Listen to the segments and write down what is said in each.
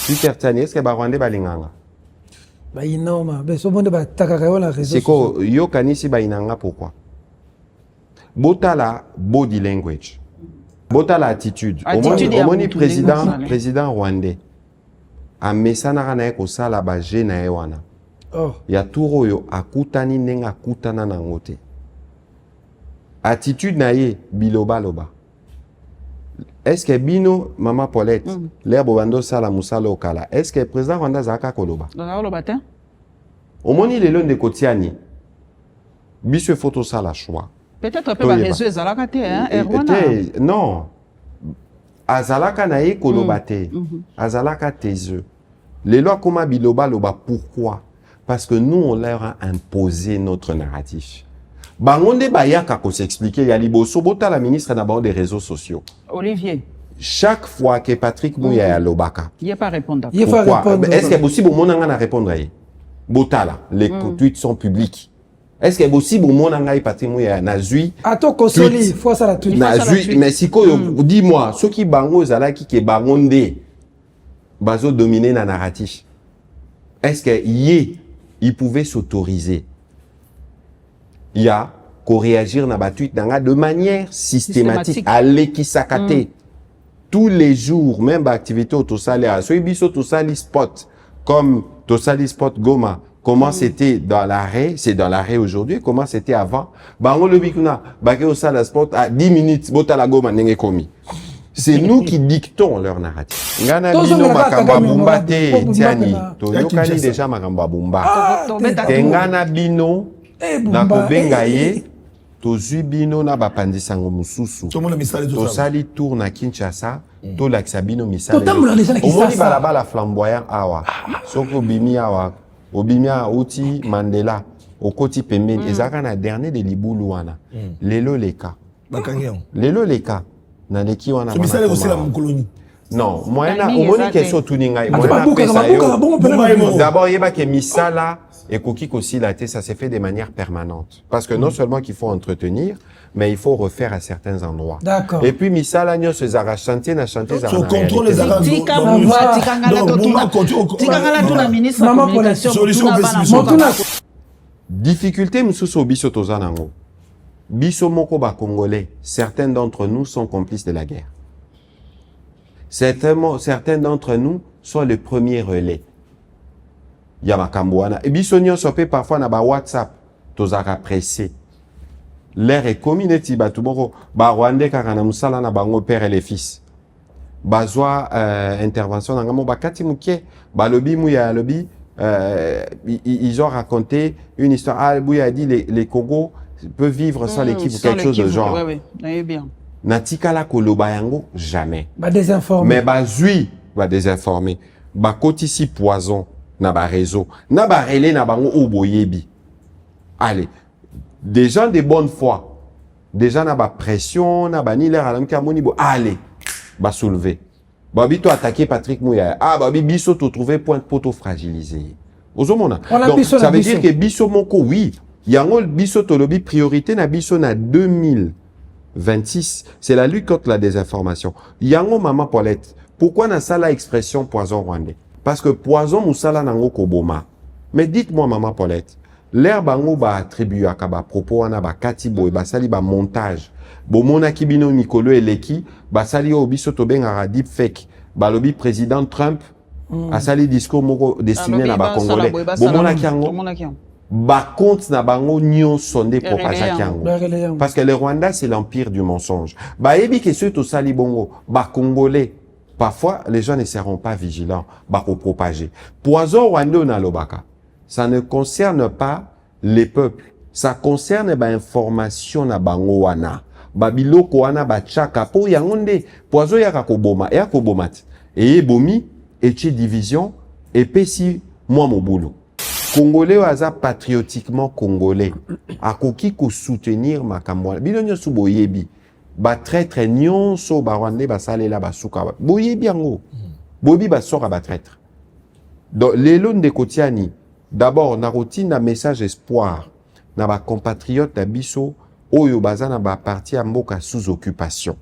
Peter Tiani, est-ce que Barwande balinganga? Bah énorme. Ben ce monde ba takaka la réseau. C'est quoi yo kanisi bainanga pourquoi? Botala body language. Botala attitude. Omoni président rwandais. A mesana na ko sala ba je na ewana. Oh. Ya turo yo akutani nenga kutana na ngote. Attitude na ye biloba loba. Est-ce que bino mama Paulette l'herbe bando sala musala okala. Est-ce que président rwanda zaka koloba? Loba te. Omoni le long de Kotiani. Biso photo sala choix. Peut-être pas réseau ezalaka te hein Rwanda. Non. Azalaka na ye koloba te. Azalaka tezeux. Les lois comme biloba loba pourquoi? Parce que nous on leur a imposé notre narratif. Bangonde bayaka ko s'expliquer ya liboso bota la ministre d'abord des réseaux sociaux. Olivier. Chaque fois que Patrick Mouya ya lobaka. Il a pas répondre. Pourquoi? Est-ce que possible monanga na répondre à Botala, les tweets sont publics. Est-ce que c'est possible que Patrick Mouya nazui? Attends, consoli, faut ça la tweet. Nazui, mais si dis-moi, ceux qui bango zalaki qui bangonde, bazo dominer na narratif. Est-ce que il pouvait s'autoriser? Il y a qu'au réagir na tweet de manière systématique, aller qui s'accater. Tous les jours, même l'activité autosalaire, soit biso autosali spot, comme autosali spot Goma, comment c'était dans l'arrêt, c'est dans l'arrêt aujourd'hui, comment c'était avant. Bango le bikuna, baké au sala spot à 10 minutes, bota la Goma n'engé commis. C'est nous qui dictons leur narrative. Ngana bino makamba bumba te, tiani, to yokani déjà makamba bumba. Ngana bino, na kobenga ye, to zubino na bapandisango mususu. To sali tour na Kinshasa, to laksabino misali. Omoni balaba la flamboyant awa. Soko bimi awa, obimia uti Mandela, okoti pembeni. Ezaka na dernier de libulu wana. Lelo leka. Lelo leka. Na leki wana. So misali aussi la mkoloni. Non, moi na omoni keso tuninga. D'abord yeba ke misala et koki kosi la te, ça s'est fait de manière permanente. Parce que non seulement qu'il faut entretenir, mais il faut refaire à certains endroits. D'accord. Et puis misala nyo se zara chanter na chanter zara. So contrôle les arabes. Difficulté mususu biso tozanango. Biso moko ba congolais, certains d'entre nous sont complices de la guerre. Certains d'entre nous sont les premiers relais. Yamakambouana. Et bisonio sope parfois na ba WhatsApp, tozaka pressé. L'air est communauté batumoko, ba Rwandais kakana musala na bango père et les fils. Bazwa intervention na ngamo bakati mukie, ba lobby mouya lobby, ils ont raconté une histoire. Ah, Bouya a dit les Congo peuvent vivre sans l'équipe ou quelque chose de genre. Oui, bien. Natikala koloba yango jamais. Ba désinformer. Mais ba zui va désinformer. Ba kotisi poison na ba réseau. Na ba relé na bango oboyebi. Allez, des gens de bonne foi. Des gens na ba pression, na ba ni l'air alam kamoni bo. Allez, ba soulever. Babi to attaquer Patrick Mouya. Ah babi biso to trouver point poto fragilisé. Ozomona. Donc ça veut dire que biso moko oui. Yango biso tolobi priorité na biso na 2026, c'est la lutte contre la désinformation. Yango maman Paulette, pourquoi na sala expression poison rwandais? Parce que poison musala nango koboma. Mais dites-moi maman Paulette, l'air bango ba attribué à ba propos wana ba katibo ba sali ba montage. Bo mona kibino Nikolo eleki ba sali o biso to benga deep fake. Ba lobi président Trump a sali discours moko destiné na ba congolais. Bo mona kiango. Ba compte na bango nyon sondé propagé kiango. Parce que le Rwanda c'est l'empire du mensonge. Ba ebi ke ceux to sali bongo ba congolais. Parfois les gens ne seront pas vigilants ba ko propager. Poison rwandais na lobaka. Ça ne concerne pas les peuples. Ça concerne ba information na bango wana. Ba biloko wana ba chaka po yangonde poison ya koboma ya kobomat. Et bomi et division et pesi moi mobulu. Congolais waza patriotiquement congolais. Akoki ko soutenir makamwa. Bilonyo suboyebi. Ba traître nyonso ba rwandais ba salela ba suka. Boyebi yango. Bobi ba sora ba traître. Donc les lots de Kotiani. D'abord, na routine na message espoir na ba compatriotes na biso oyo baza na ba parti ya mboka sous occupation.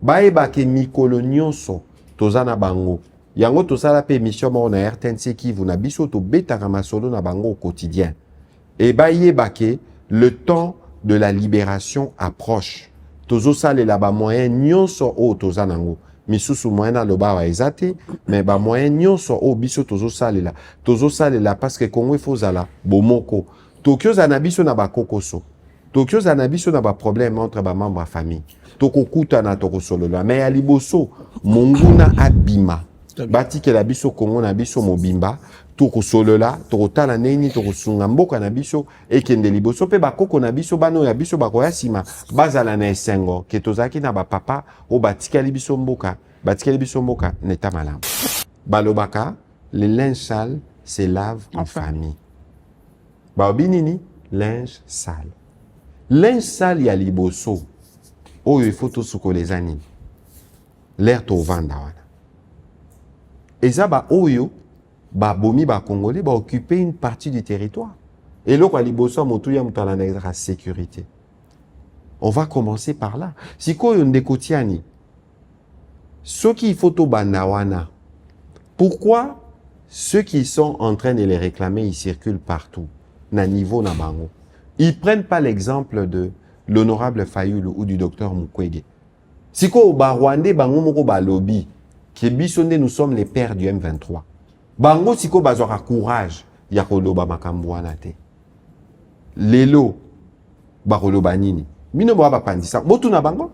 Baeba ke mikolo nyonso toza na bango yango to sala pe émission mo na RTNC qui vous na biso to betaka masolo na bango au quotidien. Et ba yebake le temps de la libération approche. Tozo sale la ba moyen nyonso o toza nango. Misusu moyen na loba wa ezate, mais ba moyen nyonso o biso tozo sale la parce que Congo faut zala bomoko. Tokyo za biso na ba kokoso. Tokyo za biso na ba problème entre ba membres famille. Toko kuta na toko solo la mais ya liboso monguna abima. Bati ke la biso Congo na biso mobimba. Toko solo la, toko tala neni, toko sunga mboka na biso, ekende liboso, pe bakoko na biso, bano ya biso bakoya sima, bazala na esengo, ke tozaki na ba papa, o batika libiso mboka, neta malam. Balobaka, le linge sale se lave en famille. Baobinini, linge sale. Linge sale ya liboso, oyo il faut tosuko les années. L'air to vanda wana. Eza ba oyo, ba bomi ba congolais ba occuper une partie du territoire et là quoi liboso motuya mutala na la sécurité. On va commencer par là. Siko yonde kotiani ceux qui photo banawana, pourquoi ceux qui sont en train de les réclamer ils circulent partout na niveau na bango, ils prennent pas l'exemple de l'honorable Fayulu ou du docteur Mukwege. Siko ba Rwandais bango moko ba lobby qui bisonde nous sommes les pères du M23. Bango siko bazwaka courage ya koloba makambo wana te. Lelo ba koloba nini? Mino ba pandisa. Botu na bango?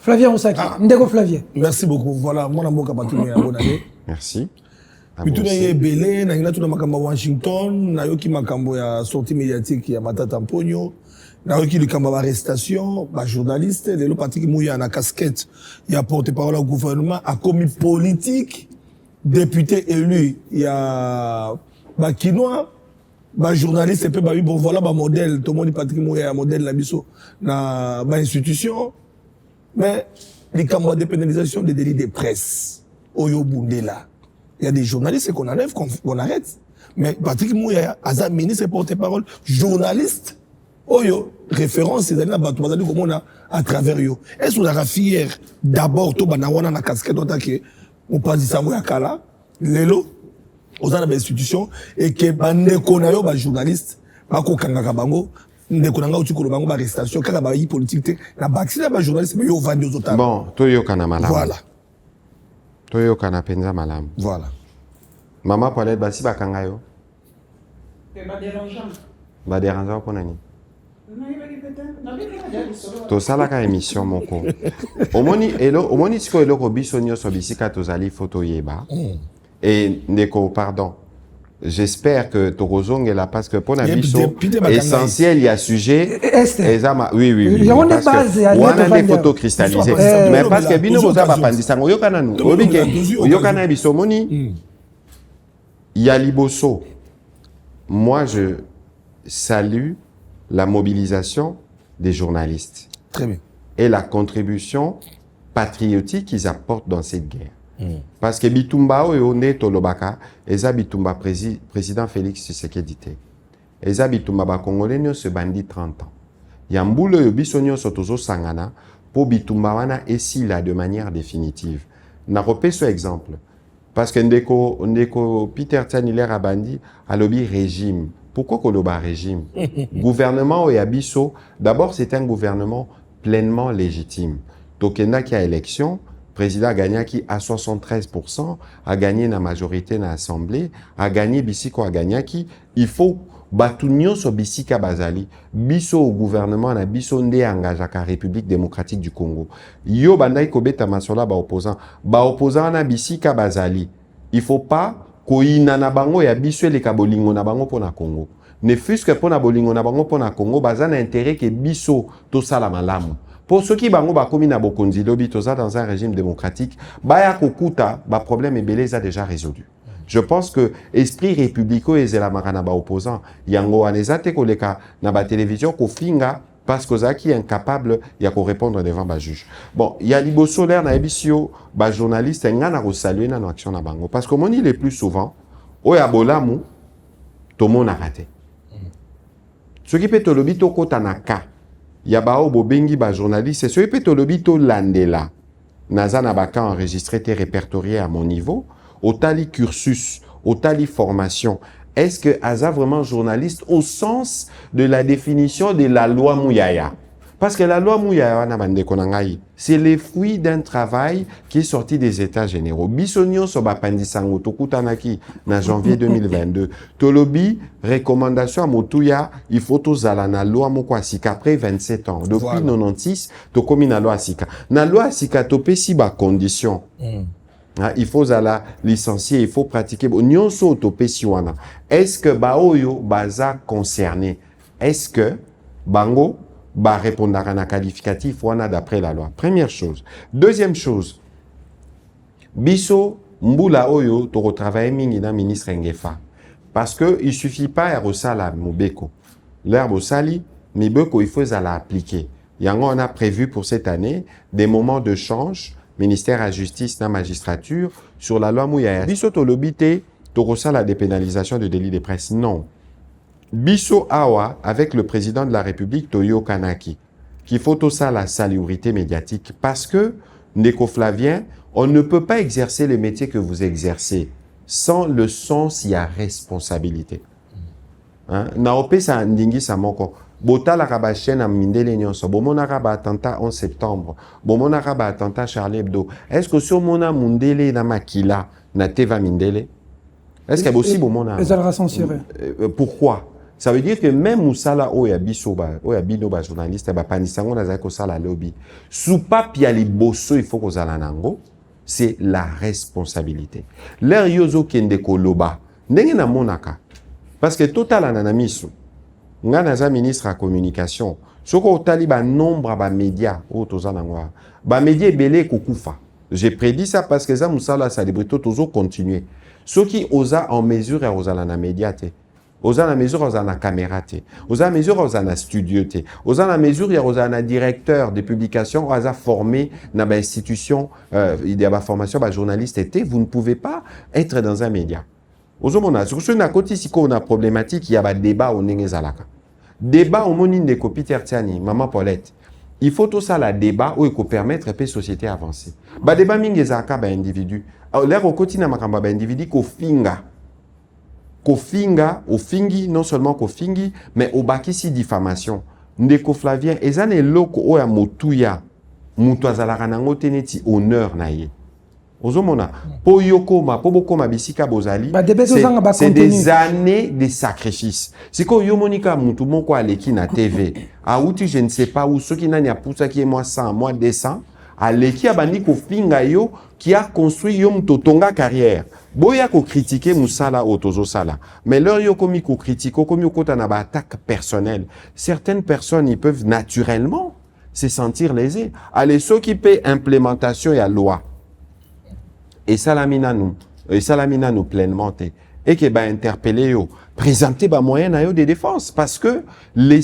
Flavien Osaki, Ndeko Flavien. Merci beaucoup. Voilà, mon amour kapatu ya bonne année. Merci. Bituna ye belé na ngina tuna makambo Washington, na yoki makambo ya sortie médiatique ya Matata Mponyo, na yoki likambo ba arrestation, ba journaliste, lelo Patrick Mouya na casquette ya porte-parole au gouvernement a commis politique. Député élu, il y a bah Kinois, bah journaliste et puis bah oui bon voilà bah modèle, tout le monde Patrick Mouya modèle la biso na bah institution, mais les campagnes de pénalisation des délits de presse, Oyo Bundela, il y a des journalistes qu'on enlève, qu'on arrête, mais Patrick Mouya, Azam ministre et porte-parole, journaliste, Oyo référence c'est là bah tout le monde comment à travers yo. Est-ce qu'on a fier d'abord tout bah na wana na casquette attaqué. On passe du Samoa à Kala, Lelo, aux institutions, et que bandeko na yo ba journaliste, ba ko kangaka bango, ndeko na nga utikolo bango ba arrestation, kaka ba yi politique na baxina ba journaliste mais yo vandi aux autres. Bon, toyo kana malam. Voilà. Toyo kana penza malam. Voilà. Maman Paulette basi ba kanga yo. C'est pas dérangeant. Ba dérangeant pour nani? To salaka émission moko. Omoni siko eloko biso nyonso bisika tozali photo yeba. Et ndeko pardon. J'espère que tokozongela parce que pour na biso essentiel il y a sujet ezama oui parce que wana les photos cristallisées mais parce que bino boza ba pandisa oyokana nu obike oyokana biso moni il y a liboso. Moi je salue la mobilisation des journalistes. Très bien. Et la contribution patriotique qu'ils apportent dans cette guerre. Parce que Bitumba Oyone Tolobaka, Eza Bitumba président Félix Tshisekedi. Eza Bitumba ba Congolais se bandit 30 ans. Yambulo Yobisonyo Sotozo Sangana, pour Bitumba wana esi là de manière définitive. Na repé ce exemple. Parce que Ndeko Peter Taniler a bandi à lobby régime. Pourquoi Koloba régime? Gouvernement Oyabiso, d'abord c'est un gouvernement pleinement légitime. Tokenda qui a élection, président Ganyaki à 73%, a gagné la majorité dans l'Assemblée, a gagné Bisiko a Ganyaki, il faut Batunyo so Bisika Bazali, Biso au gouvernement na Biso nde engagaka République démocratique du Congo. Yo bandai kobeta masola ba opposant na Bisika Bazali. Il faut pas koina na bango ya biso eleka bolingo na bango pona Congo. Ne fût-ce que pona bolingo na bango pona Congo, baza na intérêt que biso to sala malamu. Pour ceux qui bango ba komi na bokonzi lobi toza dans un régime démocratique, baya kokuta ba problème ebele za déjà résolu. Je pense que esprit républicain ezela makana ba opposant yango anezate koleka na ba télévision ko finga parce que Zaki est incapable de répondre devant le juge. Bon, il y a liboso l'air na ebisio ba journaliste ngana ko saluer na action na bango parce que moni le plus souvent o ya bolamu to mona raté. Ce qui peut te lobi to kota na ka ya ba o bobengi ba journaliste ce qui peut te lobi to landela naza na ba ka enregistré té répertorié à mon niveau au tali cursus, au tali formation. Est-ce que Aza vraiment journaliste au sens de la définition de la loi Mouyaya? Parce que la loi Mouyaya, c'est le fruit d'un travail qui est sorti des États généraux. Bisonio soba pandisango tokutanaki na janvier 2022. Tolobi, recommandation à Motuya, il faut tozala na loi moko asika après 27 ans. Depuis 96, tokomi na loi asika. Na loi asika topé si ba condition. Il faut la licencier, il faut pratiquer. Nyonso topé si wana. Est-ce que baoyo baza concerné? Est-ce que bango ba répondre à un qualificatif wana d'après la loi? Première chose. Deuxième chose. Biso mbula oyo to retravailler mingi na ministre Ngefa. Parce que il suffit pas à resala mobeko. L'herbe sali, mibeko il faut la appliquer. Yango on a prévu pour cette année des moments de change, ministère à justice na magistrature sur la loi Mouyaya. Biso to lobité to resala dépénalisation de délit de presse. Non. Biso Awa, avec le président de la République, Toyo Kanaki, qu'il faut tout ça la salubrité médiatique. Parce que, Ndeko Flavien, on ne peut pas exercer le métier que vous exercez sans le sens, il y a responsabilité. Naope sa ndingi sa moko. Bota la rabachen à Mindele Nyonso. Bomona raba attentat 11 septembre. Bomona raba attentat Charlie Hebdo. Est-ce que sur mona Mundele na makila na teva Mindele? Est-ce qu'il y a aussi bomona? Pourquoi? Ça veut dire que même Moussala Oya Bisoba, Oya Binoba journaliste, Panisango Nazako Sala Lobby, sous papier les bosso, il faut qu'on nango, c'est la responsabilité. L'air yozo kende koloba, n'engue na monaka. Parce que total ananamisu, nganaza ministre à communication, soko otali ba nombre ba médias, o tozanangwa, ba médias belé kokufa. J'ai prédit ça parce que ça Moussala Salibrito tozo continuer. Ceux qui osent en mesure à osala na médiate. Oza na mesure oza na caméra te. Oza na mesure oza na studio te. Oza na mesure ya oza na directeur de publication oza formé na ba institution il y a ba formation ba journaliste te. Vous ne pouvez pas être dans un média. Ozo mona sur ce na koti siko on a problématique il y a ba débat au ndenge zalaka. Débat au monine de Peter Tiani, maman Paulette. Il faut tout ça la débat où il peut permettre que société avancer. Ba débat mingi zaka ba individu. L'air au quotidien makamba ba individu ko finga. Kofinga, au fingi, non seulement kofingi, mais au bakisi diffamation. Ndeko Flavien, ezane loko oya motuya, mutuazala nango teneti honneur na ye. Ozomona, po yokoma, po bokoma bisika bozali, c'est des années de sacrifices. C'est que yomonika mutu moko aleki na TV, aouti je ne sais pas où, ceux qui n'ont pas poussa qui est moi 100, moi 200, aleki abandi kofinga yo, qui a construit yom totonga carrière. Boya ko critiquer Moussala Otozo Sala. Mais leur yo komi ko critiquer, komi ko tanaba attaque personnelle. Certaines personnes, ils peuvent naturellement se sentir lésés. Allez, ceux qui paient implémentation et à loi. Et salamina nous pleinement. Et que ba interpeller yo. Présenter ba moyen à yo de défense. Parce que les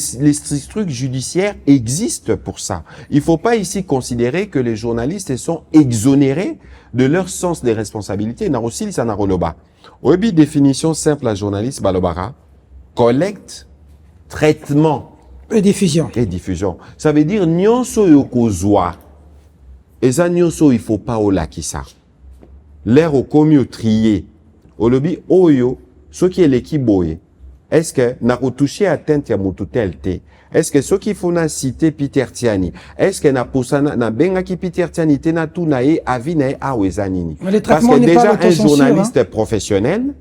trucs judiciaires existent pour ça. Il faut pas ici considérer que les journalistes sont exonérés de leur sens des responsabilités. Na aussi ça na roloba. Obi définition simple à journaliste balobara. Collecte, traitement et diffusion. Et diffusion. Ça veut dire nyonso yokozwa. Et ça nyonso il faut pas olakisa. L'air au commis au trier. Au lobby oyo, ce qui est l'équipe boye. Est-ce que n'a touché atteinte à motutelte? Est-ce que ceux qui font na cité Peter Tiani? Est-ce que n'a poussana na benga qui Peter Tiani te na tout nae avinae awezanini? Parce que déjà un journaliste professionnel,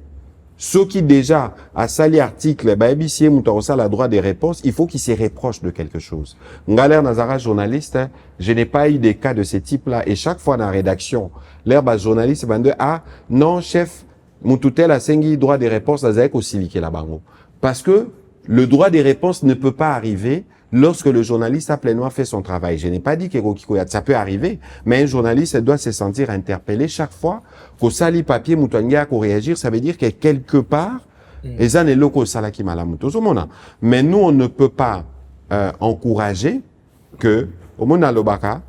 ceux qui déjà a sali article, bah ébicier moutarosal a droit des réponses, il faut qu'il se reproche de quelque chose. Ngaler Nazara journaliste, je n'ai pas eu des cas de ce type-là et chaque fois dans la rédaction, l'herbe journaliste va dire ah non chef Moutoutel a sengi droit des réponses à Zaek aussi liké la bango. Parce que le droit des réponses ne peut pas arriver lorsque le journaliste a pleinement fait son travail. Je n'ai pas dit que ça peut arriver, mais un journaliste doit se sentir interpellé chaque fois qu'au sali papier moutouanga qu'on réagir, ça veut dire que quelque part, les années locaux salaki malamutozomona. Mais nous, on ne peut pas encourager que, au monde lobaka,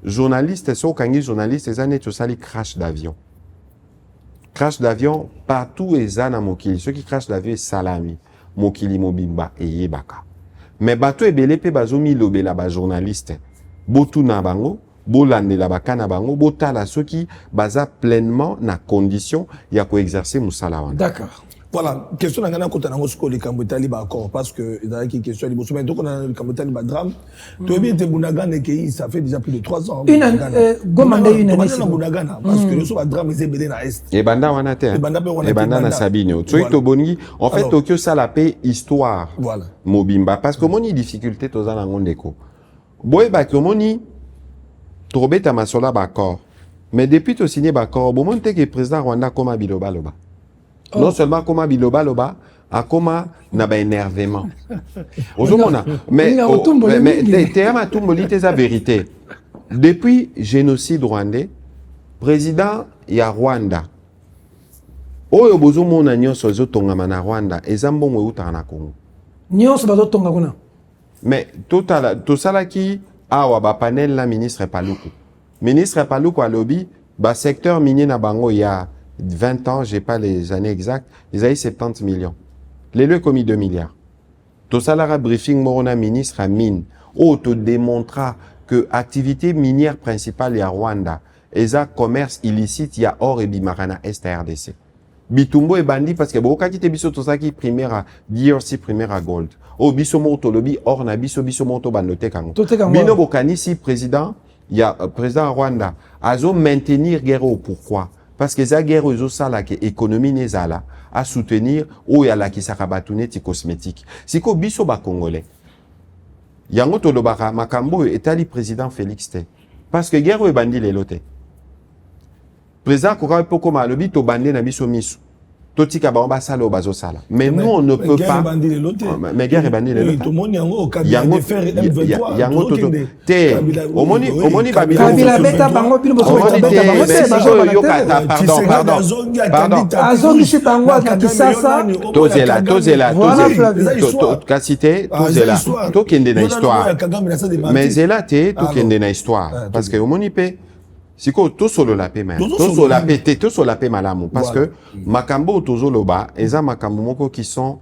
journaliste, journaliste, les années to sali crash d'avion. Crash d'avion, partout et zana mokili. Ceux qui crashent d'avion, salami. Mokili mobimba et yebaka. Mais bateau et belé pe bazomi lobe la ba journaliste. Botu na bango, bolandela bakana bango botala soki baza pleinement na condition ya ko exercer musala wana. D'accord. Voilà, question na ngana kota nango siko likambo etali ba accord parce que ezalaki question liboso mais donc on a likambo etali ba drame. To bien te Bunagana qui ça fait déjà plus de 3 ans. Une gomande une année. Bunagana parce que le so ba drame c'est belé na est. Et banda wana te. Et banda na Sabine. Soki to bongi en fait Tokyo ça la paix histoire. Voilà. Mobimba parce que moni difficulté to za na ngondeko. Boy ba que moni trobeta masola ba accord. Mais depuis to signé ba accord, bon monte que président Rwanda comme Biloba loba. Non seulement comme Biloba loba, a comme na ba énervement. Ozomona, mais t'es ma tumboli t'es la vérité. Depuis génocide rwandais, président ya Rwanda. Oyo bozomona nyonso zotonga na Rwanda, ezambongo uta na Congo. Nyonso bazotonga kuna. Mais tout ça là qui awa ba panel la ministre Paluku. Ministre Paluku a lobby ba secteur minier na bango il y a 20 ans, j'ai pas les années exactes, ils avaient 70 millions. Les lieux commis 2 milliards. Tout ça là briefing morona ministre à mine. Te démontra que activité minière principale y a Rwanda, et ça commerce illicite y a or et bimarana est à RDC. Bitumbo et bandi parce que beaucoup qui te biso tout ça qui primaire à DRC primaire à gold. Biso moto lobby or na biso moto bandote kango. Bino bokani si président il y a président Rwanda azo maintenir guerre pourquoi? Parce que za guerre ozo sala que économie nezala à soutenir ou ya la ki sakabatune ti cosmétique. Siko biso ba congolais. Yango to lobaka makambo etali président Félix T. Parce que guerre e bandi lelote. Président Koka poko malobi to bandi na biso misu. Totika ba ba sala bazo sala. Mais nous on ne peut pas. Mais guerre e bandi lelote. Tout monde yango kabila de faire M23. Yango to te. Omoni babila. Kabila beta bango bino boso beta bango. Pardon. Azongi si bango akisasa. Tozela. Kasite tozela. To kende na histoire. Mais zela te to kende na histoire parce que omoni pe siko to solo la paix man. To solo la paix malamu parce que makambo tozoloba eza makambo moko qui sont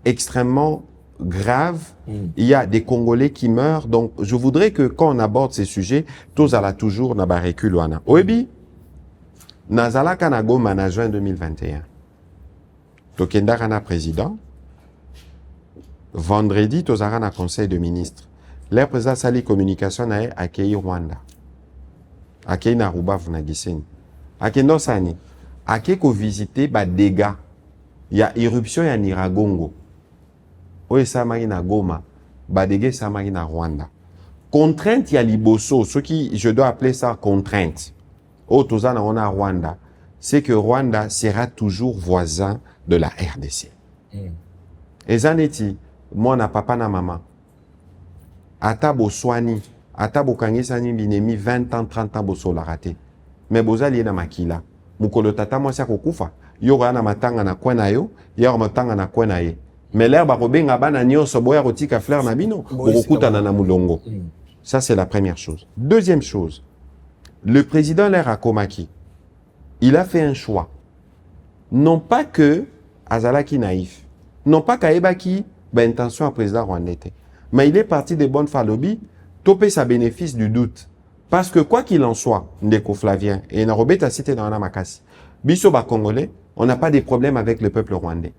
extrêmement graves. Il y a des Congolais qui meurent donc je voudrais que quand on aborde ces sujets tozala toujours na ba recul wana. Oebi nazalaka na Goma na juin 2021. Tokendaka na président. Vendredi tozara na conseil de ministres. L'air président sali communication na accueilli Rwanda. Akei na Rubavu na Gisenyi. Akendo sani. Ake ko visiter ba dégâts. Il y a éruption ya Nyiragongo. Oye samaki na Goma. Ba dégâts samaki na Rwanda. Contrainte ya liboso, ce qui je dois appeler ça contrainte. Toza na ona Rwanda, c'est que Rwanda sera toujours voisin de la RDC. Et zaneti, moi na papa na maman. Ata bo soani. Ata bokangisa ni binemi 20 ans 30 ans boso la raté mais bozali na makila mukolo tata mwasi akokufa yo na matanga na kwena yo ya matanga na kwena ye mais l'air ba kobenga bana nyonso boya kotika fleur na bino okokutana na mulongo. Ça c'est la première chose. Deuxième chose, le président l'air akomaki il a fait un choix, non pas que azalaki naïf, non pas kaebaki ba intention à président rwandais, mais il est parti de bonne foi lobby topé sa bénéfice du doute. Parce que quoi qu'il en soit, Ndeko Flavien, et Narobeta cité dans la Makasi, Biso ba Congolais, on n'a pas de problème avec le peuple rwandais.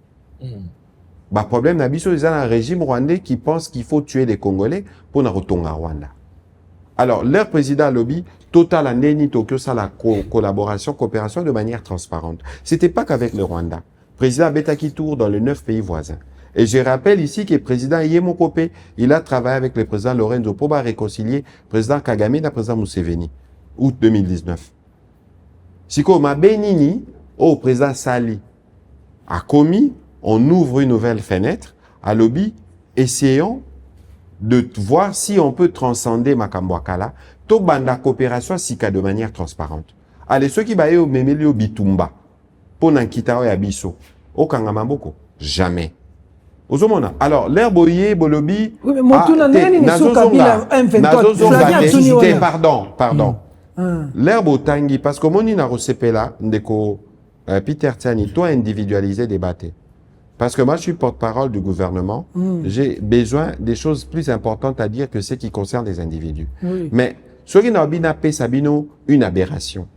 Ba problème na Biso, ils ont un régime rwandais qui pense qu'il faut tuer les Congolais pour Narotonga Rwanda. Alors, leur président lobby, total andeni Tokyo, ça la collaboration, coopération de manière transparente. C'était pas qu'avec le Rwanda. Président Betaki Tour dans les 9 pays voisins. Et je rappelle ici que le président Yemo Kopé, il a travaillé avec le président Lorenzo pour réconcilier le président Kagame et le président Museveni, août 2019. Siko ma benini, au président Sali, a commis, on ouvre une nouvelle fenêtre, à lobby, essayons de voir si on peut transcender Makambwakala, to banda coopération sika de manière transparente. Allez, ceux qui baillent au Memeli au Bitumba, pour n'ankita ya biso, au Kangamamboko, jamais. Alors, l'air boyer, bolobi. Oui, mais pardon. L'air botangi, parce que mon ina recépela, ndeko, Peter Tiani, toi individualisé débatté. Parce que moi, je suis porte-parole du gouvernement. J'ai besoin des choses plus importantes à dire que ce qui concerne les individus. Mais, Ce qui n'a pas Sabino une aberration.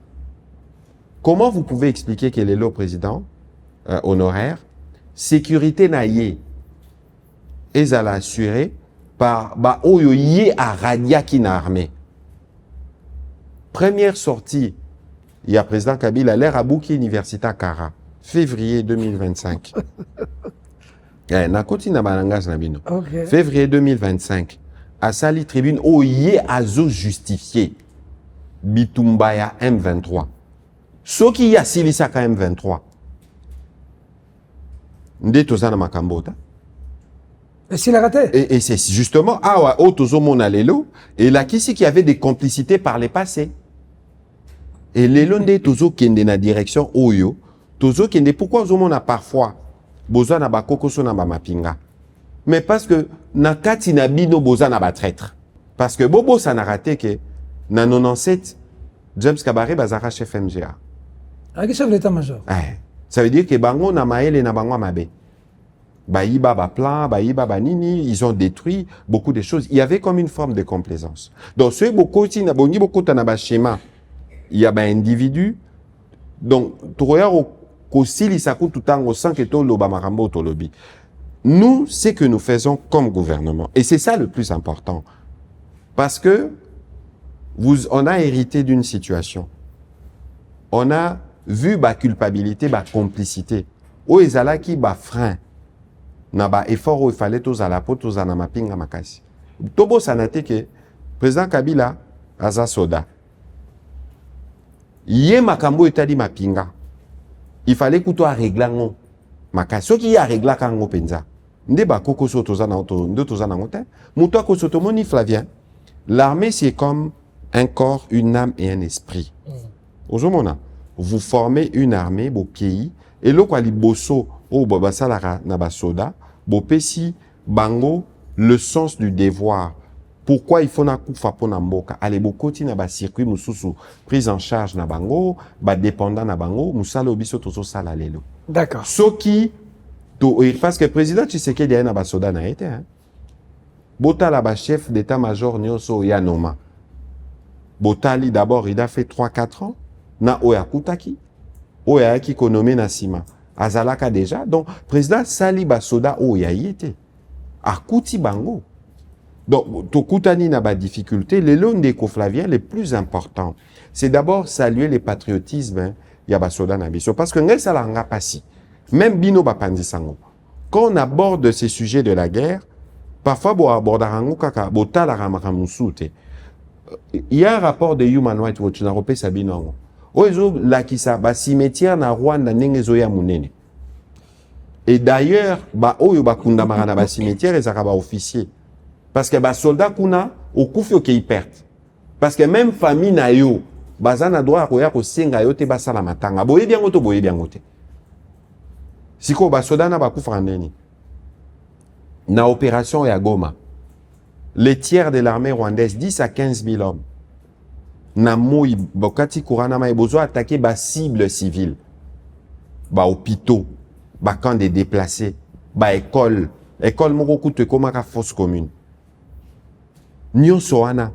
Comment vous pouvez expliquer que le président honoraire, sécurité naïe, et à l'assurer par Oyo yé à Radia qui n'a armé. Première sortie, il y a président Kabila, l'air à Bouki Université Kara, février 2025. Février 2025, à Sali Tribune, Oye Azo justifié, Bitumbaya M23. Ce qui y a Silisaka M23. Ndetozana Makambota. Et s'il a raté? Et c'est justement, et là, qui avait des complicités par les passés. Et les londes tozo qui est dans direction Oyo, tozo qui est pourquoi on a parfois besoin na bakoko so na ba mapinga. Mais parce que na kati na bino besoin na ba traître. Parce que bobo ça n'a raté que na 97 James Kabaré bazara chef MGA. Avec chef d'état-major. Ça veut dire que bango na maele na bango mabe. Baïba ba plan, baïba ba nini, ils ont détruit beaucoup de choses. Il y avait comme une forme de complaisance. Donc ce beaucoup ti na bongi beaucoup na ba schéma. Il y a un individu, donc, nous, c'est que nous faisons comme gouvernement. Et c'est ça le plus important. Parce que on a hérité d'une situation. On a vu la culpabilité, la complicité. Où est là qui ba frein? Na ba effort où il fallait tous à la peau, tous à la mapping à makasi. Tobo sanate que président Kabila aza soda. Yé makambo etali mapinga. Il fallait que tu régler ngo. Makasi ce qui a réglé kango penza. Nde ba koko so tozana auto, ndo tozana ngote. Muto ko soto moni Flavien. L'armée c'est comme un corps, une âme et un esprit. Ozomona, vous formez une armée bo pays et lo kwa liboso o baba salara na ba soda, bo pesi bango le sens du devoir. Pourquoi il faut na kufa pona mboka? Allez bokoti na ba circuit mususu prise en charge na bango, ba dépendant na bango, musala obiso tozo sala lelo. D'accord. Soki to parce que président Tshisekedi na ba soda na été hein. Bota la ba chef d'état-major nyonso ya noma. Botali d'abord il a fait 3-4 ans na oya kutaki. Oya ki konomé na sima. Azalaka déjà donc président sali ba soda oya yete. Akuti bango. Donc, Tokutani n'a pas de difficulté. Les lots des Flavien les plus importants, c'est d'abord saluer le patriotisme, Yabasoda Nabiso. Parce que n'est-ce pas passé. Même Bino Bapandisango. Quand on aborde ces sujets de la guerre, parfois, on aborde il y a un rapport de Human Rights Watch, na repé Sabino. Ozo, la kisa, ba cimetière na Rwanda, nengezoya munene. Et d'ailleurs, ba oyo bakunda marana ba cimetière, et zakaba officier. Parce que les soldats kuna au kufio qui perdent. Parce que même famille na yo, bazana droit koya ko senga yo te basala matanga. Boye bien goto boye bien gote. Siko ba soldats na ba kufra ndeni. Na opération ya Goma. Les tiers de l'armée rwandaise 10 à 15 000 hommes. Na moi bokati kurana ma bozo attaquer ba cible civile. Ba hôpitaux, ba camp des déplacés, ba école moko kute koma ka fosse commune. Nyonso wana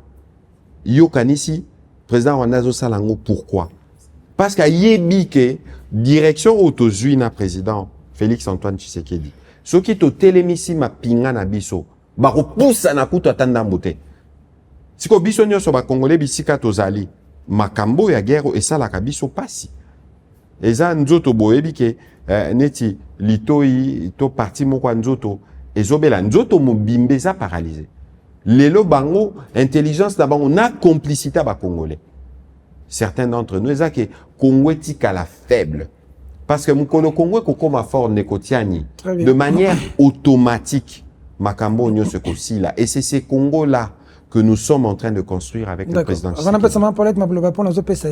yo kanisi président Rwanda Salango pourquoi? Parce qu'il y a une direction autozuina président Félix Antoine Tshisekedi. Ce qui est au télémisi ma pinga na biso ba repoussa na kuto atanda mbote. Siko biso nyonso ba congolais bisika tozali makambo ya guerre et ça la kabiso pasi. Eza nzoto boyebi ke neti litoi to parti moko nzoto ezobela nzoto mobimbe za paralysé. Lelo bango intelligence d'abord on a complicité à congolais. Certains d'entre nous ça que Congo tika la faible parce que mukolo Congo kokoma fort nekotiani de manière automatique makambo nyose kosila et c'est ces Congo là que nous sommes en train de construire avec le président. On appelle ça ma palette ma bloba pour nous PSA.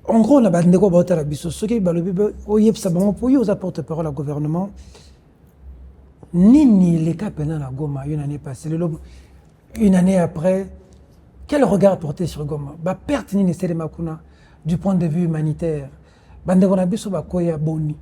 En gros on a bandé quoi ba tala biso ce qui ba le bibe oyep ça bon pour yo apporte parole au gouvernement. Nini les cas pendant la Goma une année passée, une année après, quel regard porter sur Goma? Ba perte ni nesele makuna du point de vue humanitaire, bande wana biso ba koya boni,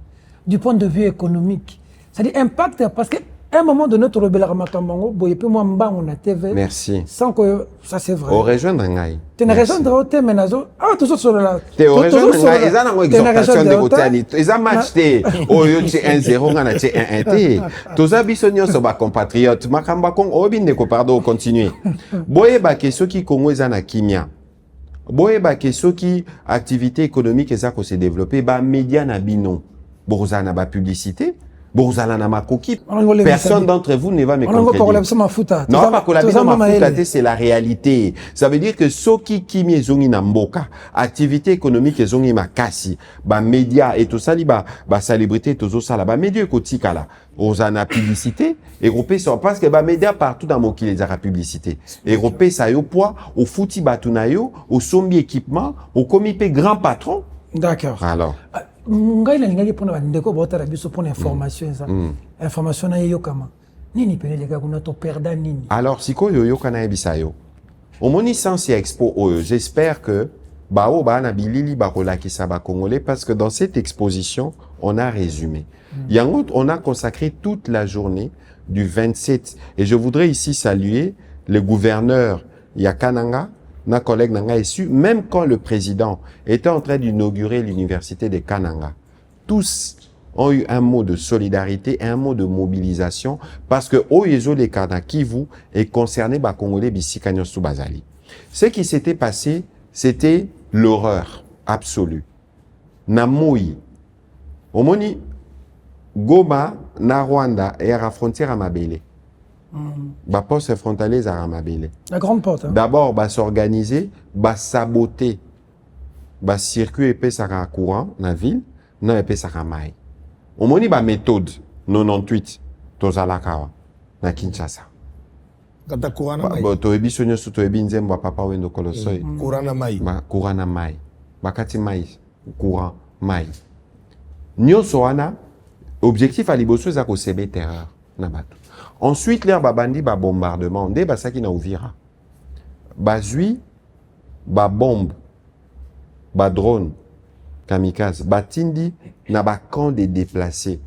du point de vue économique, c'est-à-dire impact parce que À un moment donné, tu rebelles Makambango, boye puis moi mba on a TV. Merci. Sans que ça c'est vrai. Au rejoindre ngai. Tu n'as raison de roter menazo. Ah tout ça sur la. Te au rejoindre ngai, ils ont une exhortation de Botani. Ils ont match te. Oh yo tu 1-0 ngana tu 1-1 te. Toza bisonyo so ba compatriote. Makamba kong obinde ko pardon continuer. Boye ba ke soki Congo ezana kimia. Boye ba ke soki activité économique ezako se développer ba média na bino. Bozana ba publicité. Bozala na makoki. Personne d'entre vous ne va me contredire. Non, pas collaborer ma foutaté, c'est la réalité. Ça veut dire que soki kimi ezongi na mboka, activité économique ezongi makasi, ba média et tout ça li ba célébrité tozo sala ba média kotika la. Ozana publicité, Europé ça parce que ba média partout dans mon les ara publicité. Europé ça yo poids au fouti batunayo, au sombi équipement, au comité grand patron. D'accord. Alors ngai na lingai pona bandeko botara biso pona information ça information na yo kama nini pene les gars kuna to perda nini alors siko yo kana ebisa yo omoni sensi expo oyo j'espère que bao ba na bilili ba kolakisa ba congolais parce que dans cette exposition on a résumé yango on a consacré toute la journée du 27 et je voudrais ici saluer le gouverneur Yakananga na collègue Nanga est su, même quand le président était en train d'inaugurer l'université de Kananga, tous ont eu un mot de solidarité, un mot de mobilisation, parce que Oyezo le Kivu est concerné par Congolais Bissikanyo Soubazali. Ce qui s'était passé, c'était l'horreur absolue. Namoui, Omoni, Goma, na Rwanda et à la frontière à Mabele. Ba poste frontalier à Ramabele. La grande porte. Hein. D'abord, ba s'organiser, ba saboter, ba circuit épais à courant na ville, na épais à mai. On moni ba méthode 98 tozalakawa na Kinshasa. Kata courant na mai. Ba to ebi sonyo su to ebi nzembo papa wendo kolosoi. Courant na mai. Ba courant na mai. Ba kati mai, courant mai. Nyonso wana objectif à liboso za ko sebe terreur na bato. Ensuite, l'air babandi ba bombardement, dès basaki na Uvira. Bazui, ba bombe, ba drone, kamikaze, batindi na ba camp de déplacés.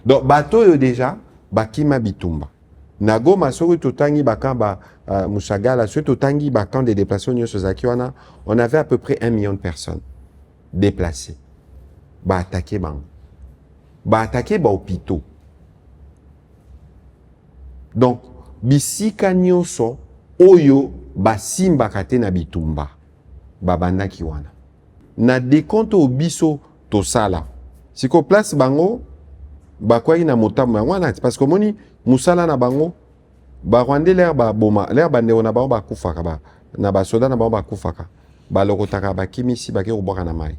Donc, bateau yo déjà, ba kima bitumba. Na Goma sori totangi ba camp ba Mushagala, sori totangi ba camp de déplacés nyoso zaki wana, on avait à peu près 1 million de personnes déplacées. Ba attaqué bang. Ba attaqué ba hôpitaux. Donc, bisika nyonso oyo basimba kate na bitumba babanda kiwana. Na décompte au biso tosala. Siko place bango bakwai na motambo wana parce que moni musala na bango ba rwande l'air ba boma l'air bande na bango ba kufaka ba na ba soda na bango ba kufaka ba lokotaka ba kimisi ba ke oboka na mai.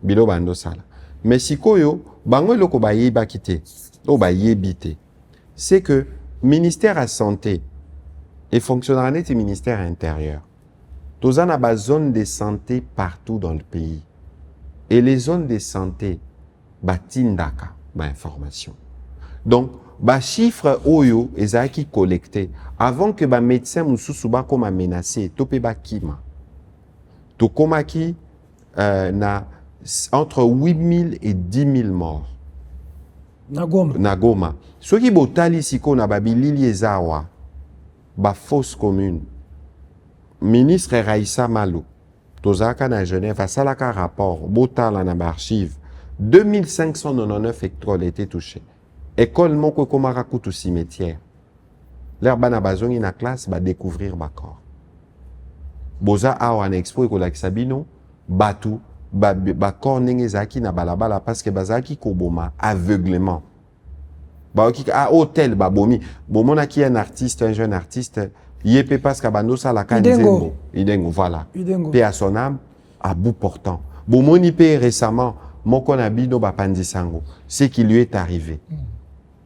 Bilo bando sala. Mais sikoyo bango loko ba yeba kite. O ba yebite. C'est que ministère à santé et fonctionnaire net ministère intérieur. Tous en a zone de santé partout dans le pays. Et les zones de santé, tindaka, information. Donc, chiffre oyo ezaki collecté avant que médecin mususu ba comme menacé, topé ba kima. To komaki na entre 8000 et 10 000 morts. Nagoma. Ce qui botali siko na babilili ezawa, ba fausse commune. Ministre Raissa Malo, tozaka na Genève, a salaka rapport, botala na archive, 2599 hectares étaient touchés. École moko komara kutu cimetière. L'air bana bazongi na classe ba découvrir ba corps. Boza awa na expo ekolakisa bino, batu, ba corps nenge zaki na balabala parce que bazaki koboma aveuglement. Ba oki a hôtel ba bomi. Bomona ki un artiste, un jeune artiste, yépe parce qu'abando sa la kanzembo. Idengo, voilà. Paix à son âme, à bout portant. Bomoni paix récemment, moko na bino ba pandisango. Ce qui lui est arrivé.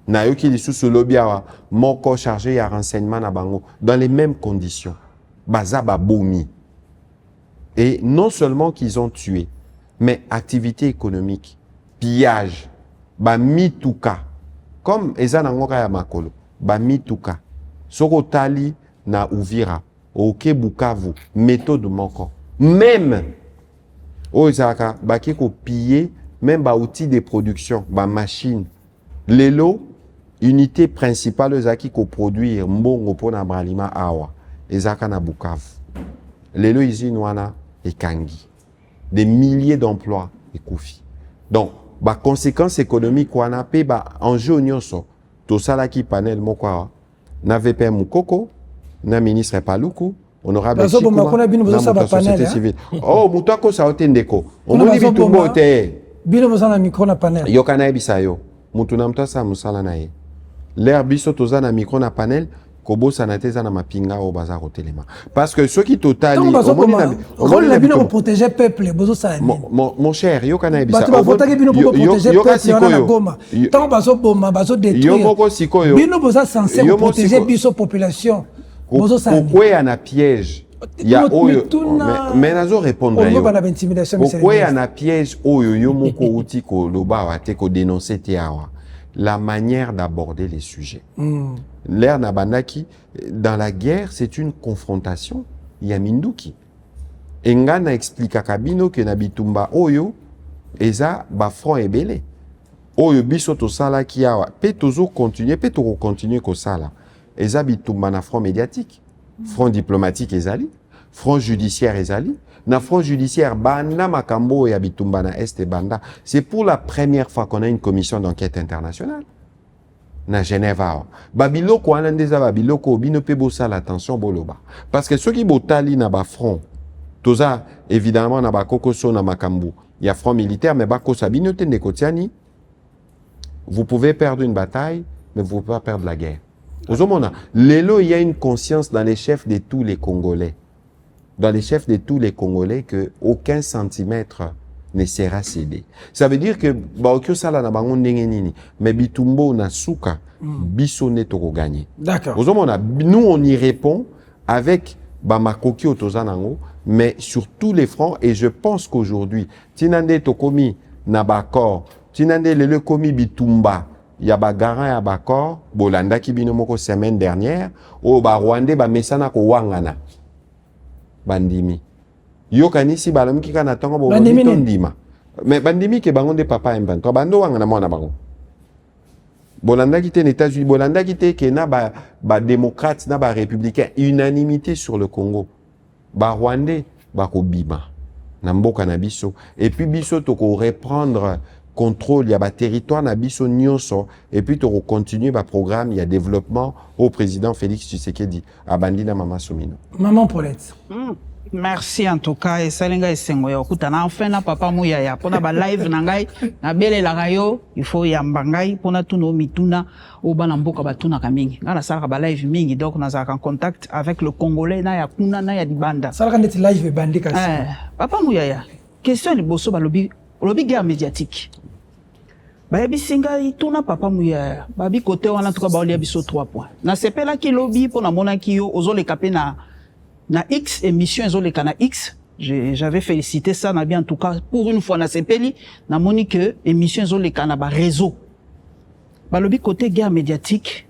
Na yo ki li sous lobby awa, moko chargé à renseignement na bango, dans les mêmes conditions. Baza ba bomi. Et non seulement qu'ils ont tué, mais activité économique, pillage, ba mituka, comme ezana ngoka ya makolo, ba mituka, soko tali na Uvira, oke Bukavu, méthode moko, même, o ezaka, baki ko piller, même ba outils de production, ba machine, lelo, unité principale ezaki ko produire mbongo pona bralima awa ezaka na Bukavu. Lelo usine wana ekangi. Des milliers d'emplois ekufi. Donc, ba conséquences économiques wana pe ba enjeu nyonso to sala ki panel moko na VP Mukoko, na ministre Paluku, honorable Chikuma, na société civile. Oh, mutako sa otendeko. Omoni bitumbo te. Bino mosala micro na panel. Yo kana ebisa yo. Mutu na mtasa musala na ye. L'air biso toza na micro na panel kobo sanateza na mapinga o baza kotelema. Parce que ceux qui totali omoni na bino protéger peuple bozo sa mon cher yo kana ebisa. Bato votaki bino pour protéger peuple na Goma. Tant bazo bomba bazo détruire. Yo moko sikoyo. Bino boza censé protéger biso population. Bozo sa. Pourquoi y a piège? Il y a oyo mais nazo répondre yo. Pourquoi y a piège oyo yo moko uti ko loba wa te ko dénoncer te awa. La manière d'aborder les sujets. L'air Nabandaki, dans la guerre, c'est une confrontation. Il y a Minduki. Engana explique à Kabino que Nabitumba Oyo, Eza, Bafron et Belé. Oyo Bisoto Sala qui a, peut toujours continuer, peut toujours continuer comme ça là. Eza Bitumba na front médiatique, front diplomatique Ezali, front judiciaire Ezali. Na front judiciaire, Banda Makambo et Abitumba na Est et Banda. C'est pour la première fois qu'on a une commission d'enquête internationale. Na Genève. Babiloko, anandeza Babiloko, bino pe bossa l'attention boloba. Parce que ceux qui botali na ba front, toza, évidemment, na ba kokoso na Makambo. Il y a front militaire, mais bako sabino tende kotiani. Vous pouvez perdre une bataille, mais vous ne pouvez pas perdre la guerre. Ozomona, lelo, il y a une conscience dans les chefs de tous les Congolais. Dans les chefs de tous les Congolais que aucun centimètre ne sera cédé. Ça veut dire que baokyo sala na bango ndenge nini, mais bitumbo na suka biso ne toko gagner. D'accord. Nous on y répond avec bamakoki otozanango, mais sur tous les fronts, et je pense qu'aujourd'hui tinande tokomi na bakor, tinande lele komi bitumba ya bagara ya bakor bolanda ki bino moko semaine dernière o ba rwandais ba mesana ko wangana bandimi yo kanisi balamki kana tongo bo ndima mais bandimi ke bango de papa M23 bando wanga na mona bango bolanda ki te les États-Unis bolanda ki te ke na ba démocrate na ba républicain unanimité sur le Congo ba rwandais ba ko bima na mboka na biso et puis biso to ko reprendre contrôle, il y a un territoire, il y a biso nyonso, et puis tu continuer le programme, il y a développement au président Félix Tshisekedi, à Bandina Mama Soumino. Maman Paulette. Merci en tout cas, et Salinga et Sengoya. Okutana, enfin, na papa Mouyaya, pour na live nangai, na belle la rayo, il faut yambangai, pour na tuno mituna, au banamboka batuna kamingi. Na sara ba live mingi, donc na en contact avec le Congolais, na ya kuna, na ya dibanda. Sara net live bandi kasi. Papa Mouyaya, question de bosso ba lobby guerre médiatique. Bayebi singa ituna papa Mouyaya babi côté wana tuka ba olia biso 3 points na sepela ki lobby pour na mona ki yo ozole kapé na X émission ozole kana X j'avais félicité ça na bien en tout cas pour une fois na sepeli na moni que émission ozole kana ba réseau ba lobby côté guerre médiatique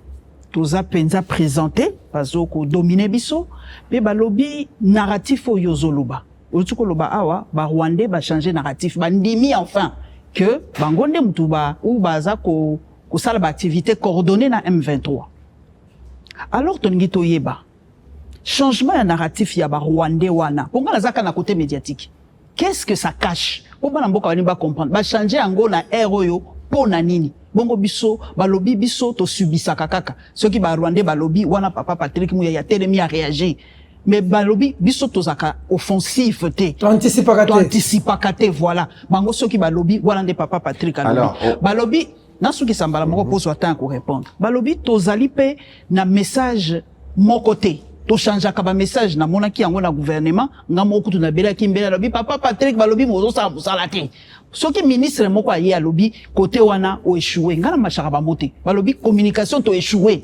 toza penza présenté bazo ko dominer biso pe ba lobby narratif o yozoloba otuko loba awa ba rwandais ba changer narratif ba ndimi enfin que bangonde mutuba ou baza ko sala ba activité coordonnée na M23. Alors toningito yeba changement de narratif ya ba rwandais wana ponga nazaka na côté médiatique. Qu'est-ce que ça cache? Po bana mboka bani ba comprendre ba changer ango na eroyo pona nini? Bongo biso ba lobby biso to subisa kaka. Ceux qui ba rwandais ba lobby wana papa Patrick Mouyaya telemi a réagi. Mais balobi biso tozaka offensif te anticipakate voilà bango soki balobi wala nde papa Patrick alobi balobi nasuki sambala moko poso ata ko répondre balobi tozali pe na message mon côté to changer ka ba message na monaki yango na gouvernement ngamo kutu na bela kimbela lobi papa Patrick balobi mozo sa musala te soki ministre moko ayi alobi côté wana o échoué ngana machaka ba moté balobi communication to échoué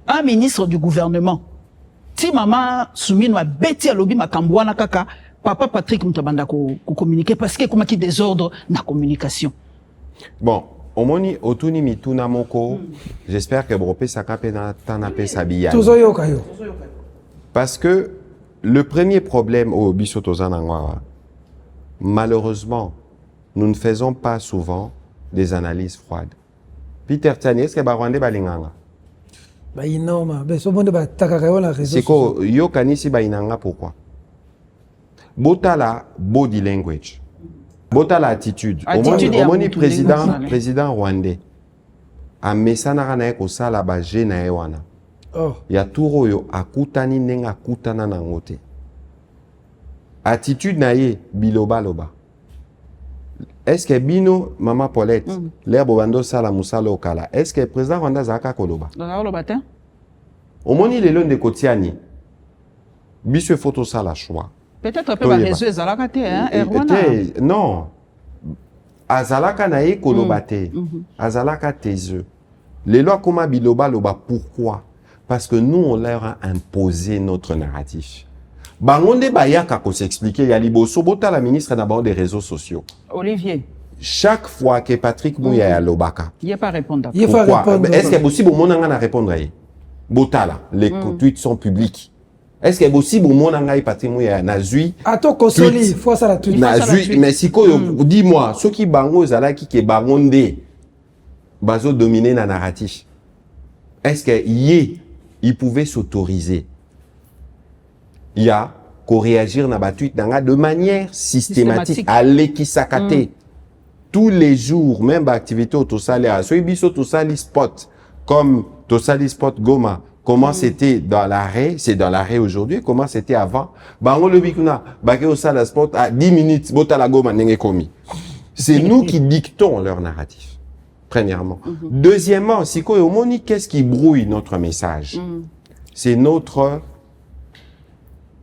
un ministre du gouvernement. Si maman Soumino a bêti à lobby makambouana kaka, papa Patrick Moutabanda ko communiquer parce que comment qui désordre na communication. Bon, omoni otuni mituna moko, j'espère que Bropé Sakape na tanape sabiya. Tozoyo kayo. Parce que le premier problème au Bissotozanangwa, malheureusement, nous ne faisons pas souvent des analyses froides. Peter Tiani, est-ce que ba Rwandais balinganga? Bah énorme. Ben so bonde ba takaka la réseau. C'est quoi yo kanisi ba inanga pourquoi? Botala body language. Botala attitude. Omoni président rwandais. A mesana na ko sala ba je na ewana. Oh. Ya turo yo akutani nenga kutana na ngote. Attitude na ye biloba loba. Est-ce que bino mama Paulette l'herbe bando sala musala okala? Est-ce que président Rwanda zaka koloba? Loba te. Omoni le long de Kotiani. Biso photo sala choix. Peut-être peu ba réseau ezalaka te hein Rwanda. Non. Azalaka na ye koloba te. Azalaka tezeux. Les lois comme biloba loba pourquoi? Parce que nous on leur a imposé notre narratif. Bangonde bayaka ko s'expliquer ya liboso bota la ministre d'abord des réseaux sociaux. Olivier. Chaque fois que Patrick Mouya ya lobaka. Il pas répondre. Il faut répondre. Est-ce que c'est possible mon anga na répondre à bota là les tweets sont publics. Est-ce que c'est possible mon anga Patrick Mouya na zui? Ato kosoli faut ça la tweet. Na zui mais si ko dis-moi ceux qui bango zala qui ke bangonde bazo dominer na narratif. Est-ce que il pouvait s'autoriser? Il y a qu'au réagir na batuit de manière systématique. Aller qui s'accater. Tous les jours, même l'activité au Tosale, soit biso Tosali spot, comme Tosali spot Goma, comment c'était dans l'arrêt, c'est dans l'arrêt aujourd'hui, comment c'était avant. Bango le bikuna, baké au sala spot à 10 minutes, bota la Goma n'engé commis. C'est nous qui dictons leur narratif. Premièrement. Deuxièmement, si quoi au moni, qu'est-ce qui brouille notre message? C'est notre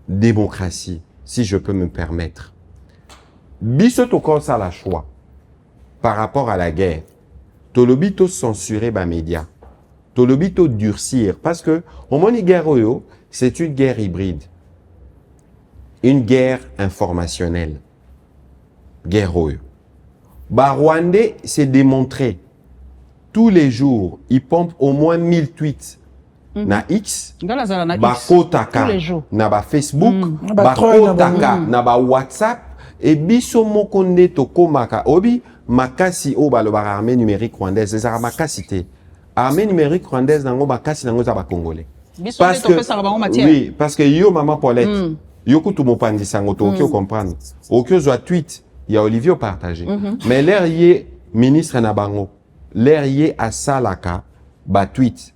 démocratie, si je peux me permettre. Biso to comme ça la choix par rapport à la guerre. Tolobito censurer ba média. Tolobito durcir parce que au moni guerre oyo, c'est une guerre hybride. Une guerre informationnelle. Guerre oyo. Ba Rwandais s'est démontré tous les jours, il pompe au moins 1000 tweets. Na X, ba kotaka na ba Facebook, ba kotaka na ba WhatsApp, et biso mokonde tokomaka obi makasi o ba lo ba armée numérique rwandaise, les makasi te. Armée numérique rwandaise nango makasi nango za ba congolais. Parce que oui, parce que yo maman Paulette, yo kutu mopandisa ngoto okyo comprendre. Okyo zo tweet, ya Olivier partagé. Mais l'air yé ministre na bango, l'air yé a salaka ba tweet.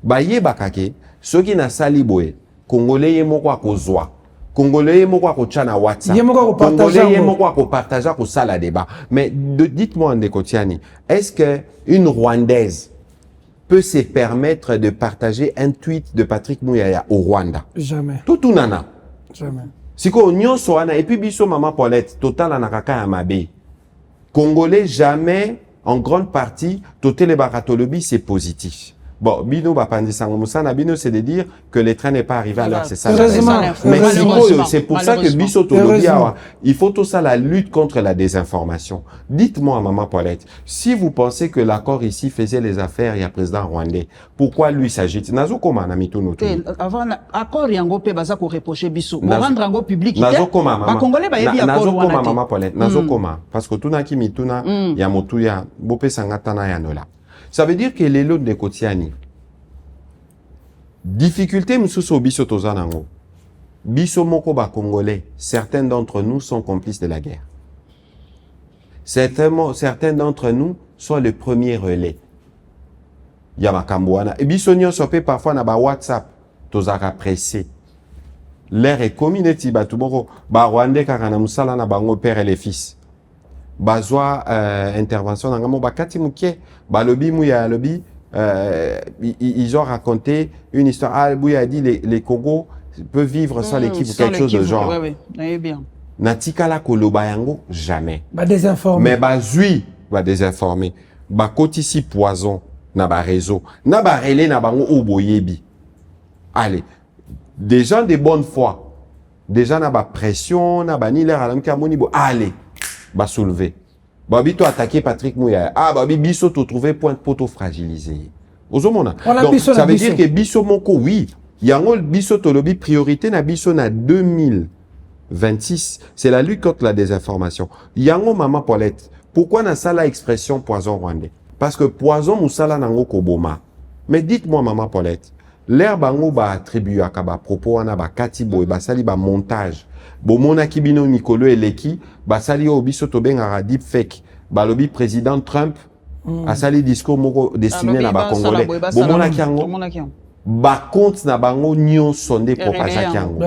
Ba ye bakake soki na sali boye congolais ye moko akozwa congolais ye moko akochana WhatsApp congolais ye moko akopartager ko sala débat mais dites-moi Ndeko Tiani, est-ce que une rwandaise peut se permettre de partager un tweet de Patrick Mouya au Rwanda? Jamais. Tout nana. Jamais. Siko nyonso wana et puis biso maman Paulette total anakaka ya mabe congolais jamais en grande partie totel baratolobi c'est positif. Bon, bino bapandisango musana bino c'est de dire que le train n'est pas arrivé à l'heure, c'est ça. Mais c'est pour ça que biso tolobi il faut tout ça la lutte contre la désinformation. Dites-moi maman Paulette, si vous pensez que l'accord ici faisait les affaires il y a président rwandais, pourquoi lui s'agite? Nazo koma na mitono to. Avant accord yango pe baza ko reprocher biso. Bo rendre yango public. Nazo koma maman. Ba congolais ba yebi accord Nazo koma maman Paulette. Nazo koma parce que tuna ki mituna ya motu ya bope sangatana ya nola. Ça veut dire que les lots de Kotiani, difficulté msuso biso tozanango, biso moko ba congolais, certains d'entre nous sont complices de la guerre. Certains d'entre nous sont les premiers relais. Yamakambouana. Et biso nyonso pe parfois na ba WhatsApp, tozaka pressé. L'air est community ba tumoko, ba Rwandais kakana musala na bango père et les fils. Bazwa intervention dans ngamo bakati mukie balobi mouya lobi ils ont raconté une histoire. Ah Bouya a dit les Congo peuvent vivre sans l'équipe ou quelque chose de genre. Oui, bien. Natikala koloba yango jamais. Ba désinformer. Mais bazui va désinformer. Ba kotisi poison na ba réseau. Na ba relé na bango oboyebi. Allez, des gens de bonne foi. Des gens na ba pression na ba ni l'air alam kamoni bo allez. Ba soulever. Babi to attaquer Patrick Mouya. Ah babi biso to trouver point de poteau fragilisé. Ozomona. Donc ça veut dire que biso moko oui, yango biso to lobi priorité na biso na 2026, c'est la lutte contre la désinformation. Yango maman Paulette, pourquoi na ça la expression poison rwandais? Parce que poison musala nango koboma. Mais dites-moi, maman Paulette, l'air bango ba attribué à kaba propos wana ba katibo et ba sali ba montage. Bomona kibino Nicolo eleki ba sali obiso to benga deep fake. Ba lobi président Trump a sali discours moko destiné na ba congolais. Bomona kiango ba compte na bango nyon sondé propagé kiango.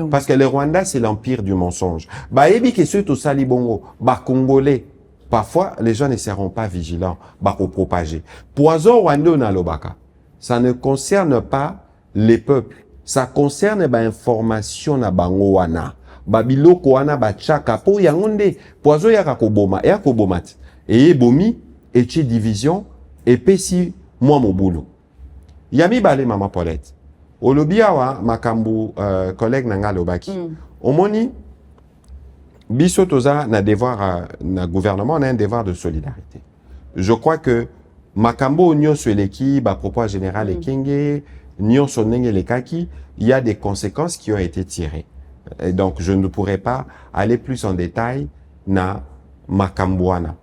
Parce que le Rwanda c'est l'empire du mensonge. Ba ebi ke ceux to sali bongo ba congolais. Parfois les gens ne seront pas vigilants ba ko propager. Poison Rwanda na lobaka. Ça ne concerne pas les peuples. Ça concerne ba information na bango wana. Babiloko wana ba chaka po yangonde poison ya koboma ya kobomat. Et bomi et division et pesi moi mobulu. Yami bale maman Paulette. Olobia wa makambu collègue nanga lobaki. Omoni biso toza na devoir na gouvernement on a un devoir de solidarité. Je crois que makambo nyonso eleki ba propos général ekenge nyonso ndenge lekaki, il y a des conséquences qui ont été tirées. Et donc je ne pourrais pas aller plus en détail na makambo wana.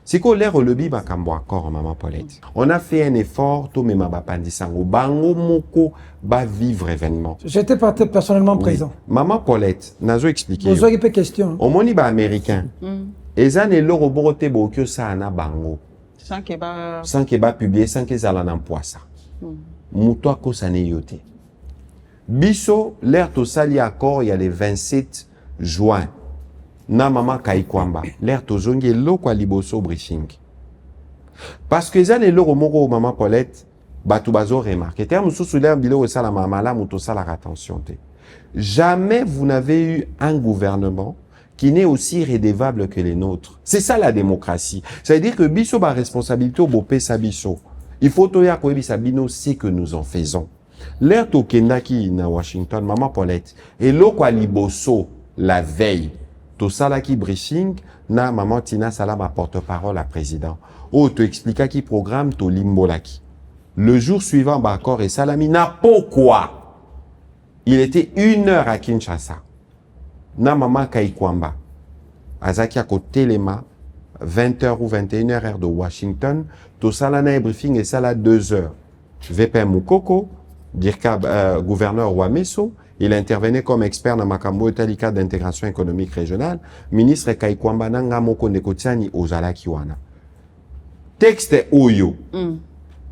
Siko l'air lobi makambo encore maman Paulette. On a fait un effort to mema ba pandisango bango moko ba vivre événement. J'étais personnellement présent. Maman Paulette nazo expliquer. Vous avez pas question. Au moni ba américain. Ezane lo roborote bokyo sa na bango. Sans que ba publier, sans que ça l'en poissa. Moutoua ko sa ne yote. Biso, l'air to sali accord, il y a le 27 juin. Na mama Kaikwamba. L'air to zongi lo kwa liboso briefing. Parce que ça ne lo romoro maman Paulette, batu bazo remarque. Terme sous l'air bilo sala mama la muto sala attention te. Jamais vous n'avez eu un gouvernement qui n'est aussi redevable que les nôtres. C'est ça la démocratie. Ça veut dire que biso ba responsabilité au bopé sa biso. Il faut toya ko bisabino c'est que nous en faisons. L'air to kendaki na Washington maman Paulette et lo kwa liboso la veille to salaki briefing na maman Tina Salama porte-parole à président. Oh to expliqua qui programme to limbolaki. Le jour suivant ba accord et salami na pourquoi il était 1 heure à Kinshasa. Na maman Kaikwamba, azaki à côté lema, 20h ou 21h heure de Washington, to salana briefing et sala 2h. VP Moukoko, Dirka gouverneur Wameso, il intervenait comme expert dans Makambo Italika d'intégration économique régionale, ministre Kaikwamba nanga moko nekotiani ozalaki wana. Texte Oyo,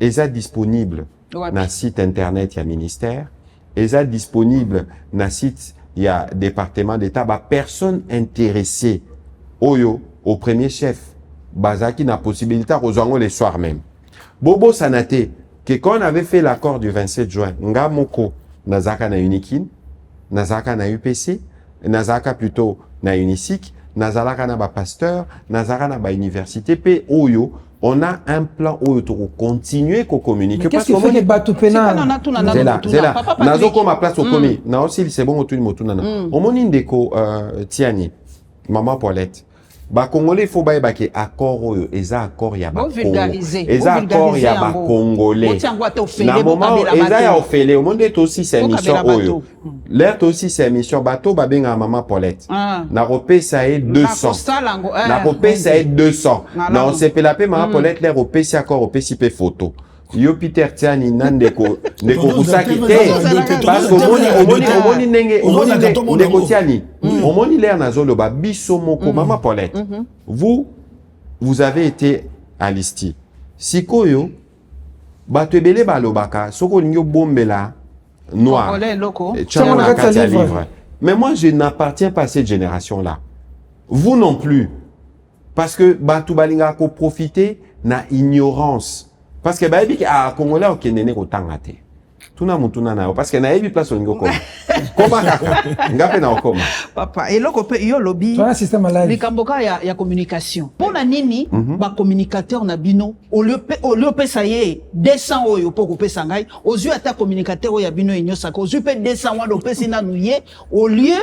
est disponible na site internet ya ministère, est disponible na site il y a département d'État, bah, personne intéressée Oyo, au premier chef, Bazaki n'a possibilité aux angles les soirs même. Bobo Sanate, que quand on avait fait l'accord du 27 juin, Ngamoko, Nazaka na Unikin, Nazaka na UPC, Nazaka plutôt na Unisic, Nazalaka na ba pasteur, Nazaka na ba université, P Oyo, on a un plan où on continuer qu'on communique. Qu'est-ce que fait les bateaux pénals? C'est là. Nazo comme ma place au commis. Na aussi c'est bon autour de motuna. On moni ndeko tiani. Maman Paulette. Ba Congolais faut ba ke accord oyo eza accord ya ba Congo. Eza accord ya ba Congolais. Na moment eza ya ofele. Au monde aussi c'est mission oyo. L'air aussi c'est mission bateau ba benga maman Paulette. Na repé ça est 200. Na repé ça est 200. Na on s'appelle la paix maman Paulette l'air repé c'est accord repé si photo. Yo Peter Tiani nandeko kusaki te parce que omoni ndeko Tiani omoni l'air nazolo ba biso moko maman Paulette vous avez été à Listi sikoyo bato ebele balobaka soko ninyo bombela noir tchana kati livre mais moi je n'appartiens pas à cette génération là vous non plus parce que bato balinga ko profiter na ignorance. Parce que baby a Congolais au Kenya ko tangate. Tuna mutuna na parce que na ebi place ongo koma. Koma kaka. Ngape na okoma. Papa eloko pe yo lobby. Toi système live. Likamboka ya communication. Pona nini ba communicateur na bino au lieu pe ça y est 200 oyo pour couper sangai aux yeux ata communicateur ya bino enyo saka aux yeux pe 200 wa do pe sina nuye au lieu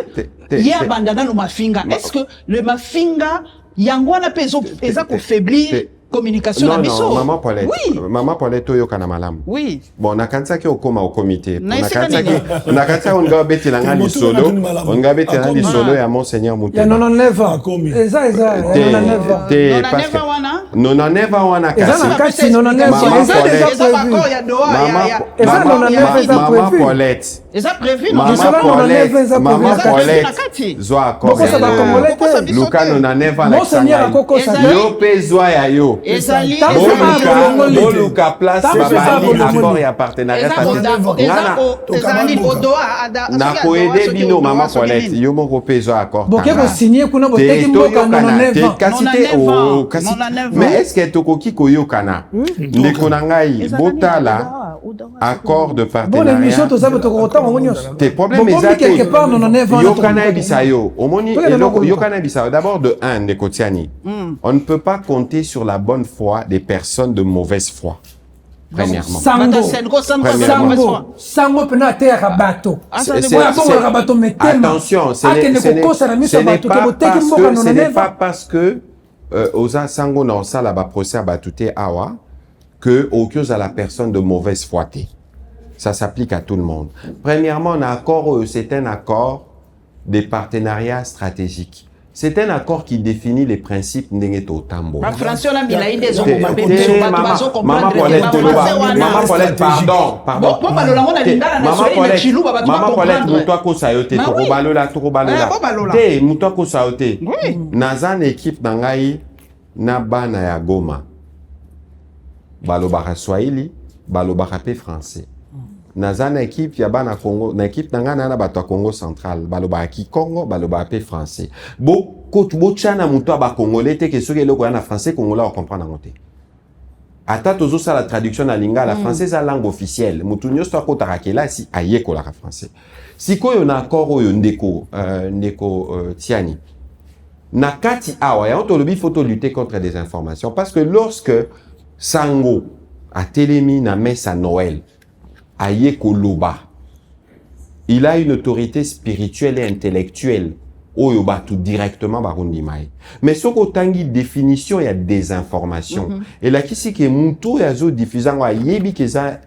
ya bandana no mafinga. Est-ce que le mafinga yango na peso eza ko faiblir communication na biso. Non, maman Paulette. Oui. Maman Paulette toyo kana malamu. Oui. Bon, nakanisa ki okoma au comité. Na esika nini? Nakanisa on nga beti langa li solo. On nga beti langa li solo ya Monseigneur Il y a Muteba. 99 ans. Akomi. Eza, 99 ans. Te Non, parce que never wana. non never wana Eza kasi. na kati 99 ans. Maman Eza Paulette. déjà Eza prévu. bakor ya doa ya. Eza Maman 99 eza Maman prévu. Paulette. Eza prévu non? Maman Eza na Paulette. 99 eza Maman prévu. Paulette. Eza kati. Zwa accord. Bokosa ba Congolais te. Luka nona never na Monseigneur Akoko Sala. Yo pe zwa ya yo. Ezali Tango ezali- Congolais. Boluka place Tango babali Congolais. accord ya partenariat eza stratégique. ezali odoa ada nakoyede bino mama Paulette yo moko pe ezwa accord Boke tanga. signer kuna Te boteki mboka toyokana, 99 te ans. kasi te 99 ans, kasi 99 mais ans. est-ce que tokoki koyokana ndeko na ngai botala accord de Bon émission partenariat to ça to kota ngo nyos. te problème Bon, eza quelque part 99 ans. yokana ebisa yo omoni Toyokana eloko koluka. yokana ebisa yo d'abord de un ndeko tiani on ne peut pas compter sur la bonne foi des personnes de mauvaise foi premièrement Sango. Premièrement. Sango pena terre bateau. C'est- Voilà, bon, on rabato metema. attention, ce Ah, que n'est- ne ce n'est kokosa na miso ce n'est bato, pas ke boteki parce mboka que- ce n'est 99 pas ans. parce que oza sango na osala ba procès à batute awa que okioza la personne de mauvaise foi te. Ça s'applique à tout le monde. Premièrement, un accord, c'est un accord de partenariat stratégique. C'est un accord qui définit les principes n'engeto tambo. Ba français on a milai des Te- hommes te- Maman Paulette toloba, Maman Paulette, pardon. Bon balola ngona Te- lingala na Maman soyez na Paulette, chilou ba tu Maman Paulette, comprendre. muto akosa yo te, Bah oui. tokobalola. Bo balola. Te, muto akosa yo te. Oui. Naza na équipe na ngai na bana ya Goma. Balobaka Swahili, balobaka pe français. Naza na équipe ya bana Congo, na équipe na ngai na bato ya Congo central, balobaka Kikongo, balobaka pe français. Bo tchana muto ba congolais te ke soki eloko ya na français congolais va comprendre ngo te. Ata tozo la traduction na lingala français eza langue officielle. Mutu nyonso akotaka kelasi ayekolaka français. Sikoyo na accord oyo ndeko tiani. Na kati awa ya ontolobi faut lutter contre des informations parce que lorsque Sango a télémi na messe à Noël ayekoloba, il a une autorité spirituelle et intellectuelle oyo batu directement barundi mai. Mais soko tangi définition ya désinformation. Et la kisi ke muto ya zo diffusant wa yebi ke za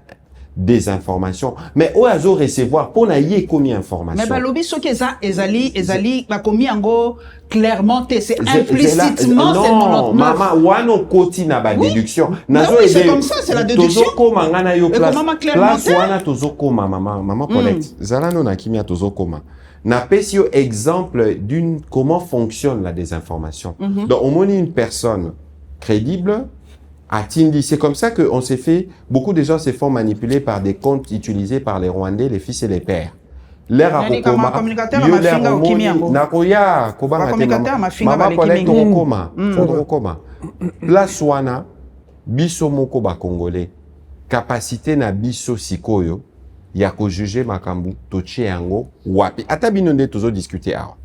désinformation. Mais oyo azo recevoir pour na ye komi information. Mais balobi soki ezali ba komi yango clairement c'est implicitement c'est non, maman wano koti na ba déduction. Nazo oui, c'est comme ça, c'est la déduction. Tozo koma ngana yo Et place. comment clairement Place wana tozo koma maman Paulette. Zalano na kimia tozo koma. Na pesi yo exemple d'une comment fonctionne la désinformation. Donc on monte une personne crédible à Tindi. C'est comme ça qu'on s'est fait, beaucoup de gens se font manipuler par des comptes utilisés par les Rwandais, les fils et les pères. L'air à Kokoma, Nakoya, Maman Paulette, Tokokoma. Place wana, biso moko ba Congolais, capacité na biso sikoyo, ya ko juger makambu, toche yango, wapi. Ata bino nde tozo discuter awa.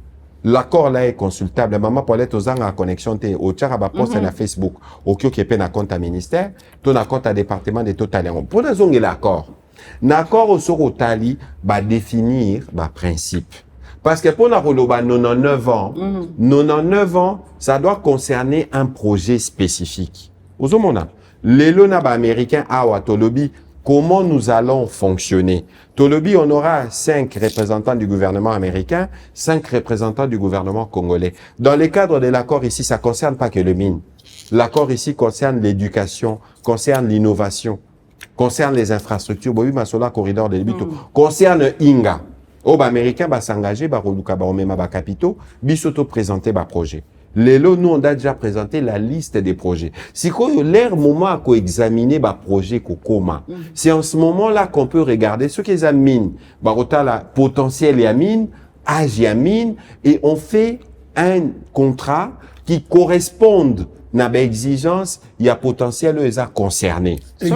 L'accord là est consultable. Maman Paulette ozanga connexion te au tchara ba poste na Facebook. Okyo kepe na compte à ministère, to na compte à département de total. Pour na zonge l'accord. L'accord au soro tali ba définir ba principe. Parce que pour na koloba 99 ans, 99 ans, ça doit concerner un projet spécifique. Ozomona, lelo na ba américain awa tolobi comment nous allons fonctionner. Tolobi, on aura 5 représentants du gouvernement américain, 5 représentants du gouvernement congolais. Dans le cadre de l'accord ici, ça ne concerne pas que le mine. L'accord ici concerne l'éducation, concerne l'innovation, concerne les infrastructures. Bobi Masola, corridor de Libito, concerne Inga. Au américain va s'engager, va relouka, va omema, va capitaux, bisoto présenter ba projet. Lelo, nous, on a déjà présenté la liste des projets. Si l'air moment à examiner ba projet kokoma, c'est en ce moment-là qu'on peut regarder ce qu'ils amènent, barota la potentiel yamine, âge yamine, et on fait un contrat qui corresponde na ba exigence, il y a potentiel eux à concerner. Il y a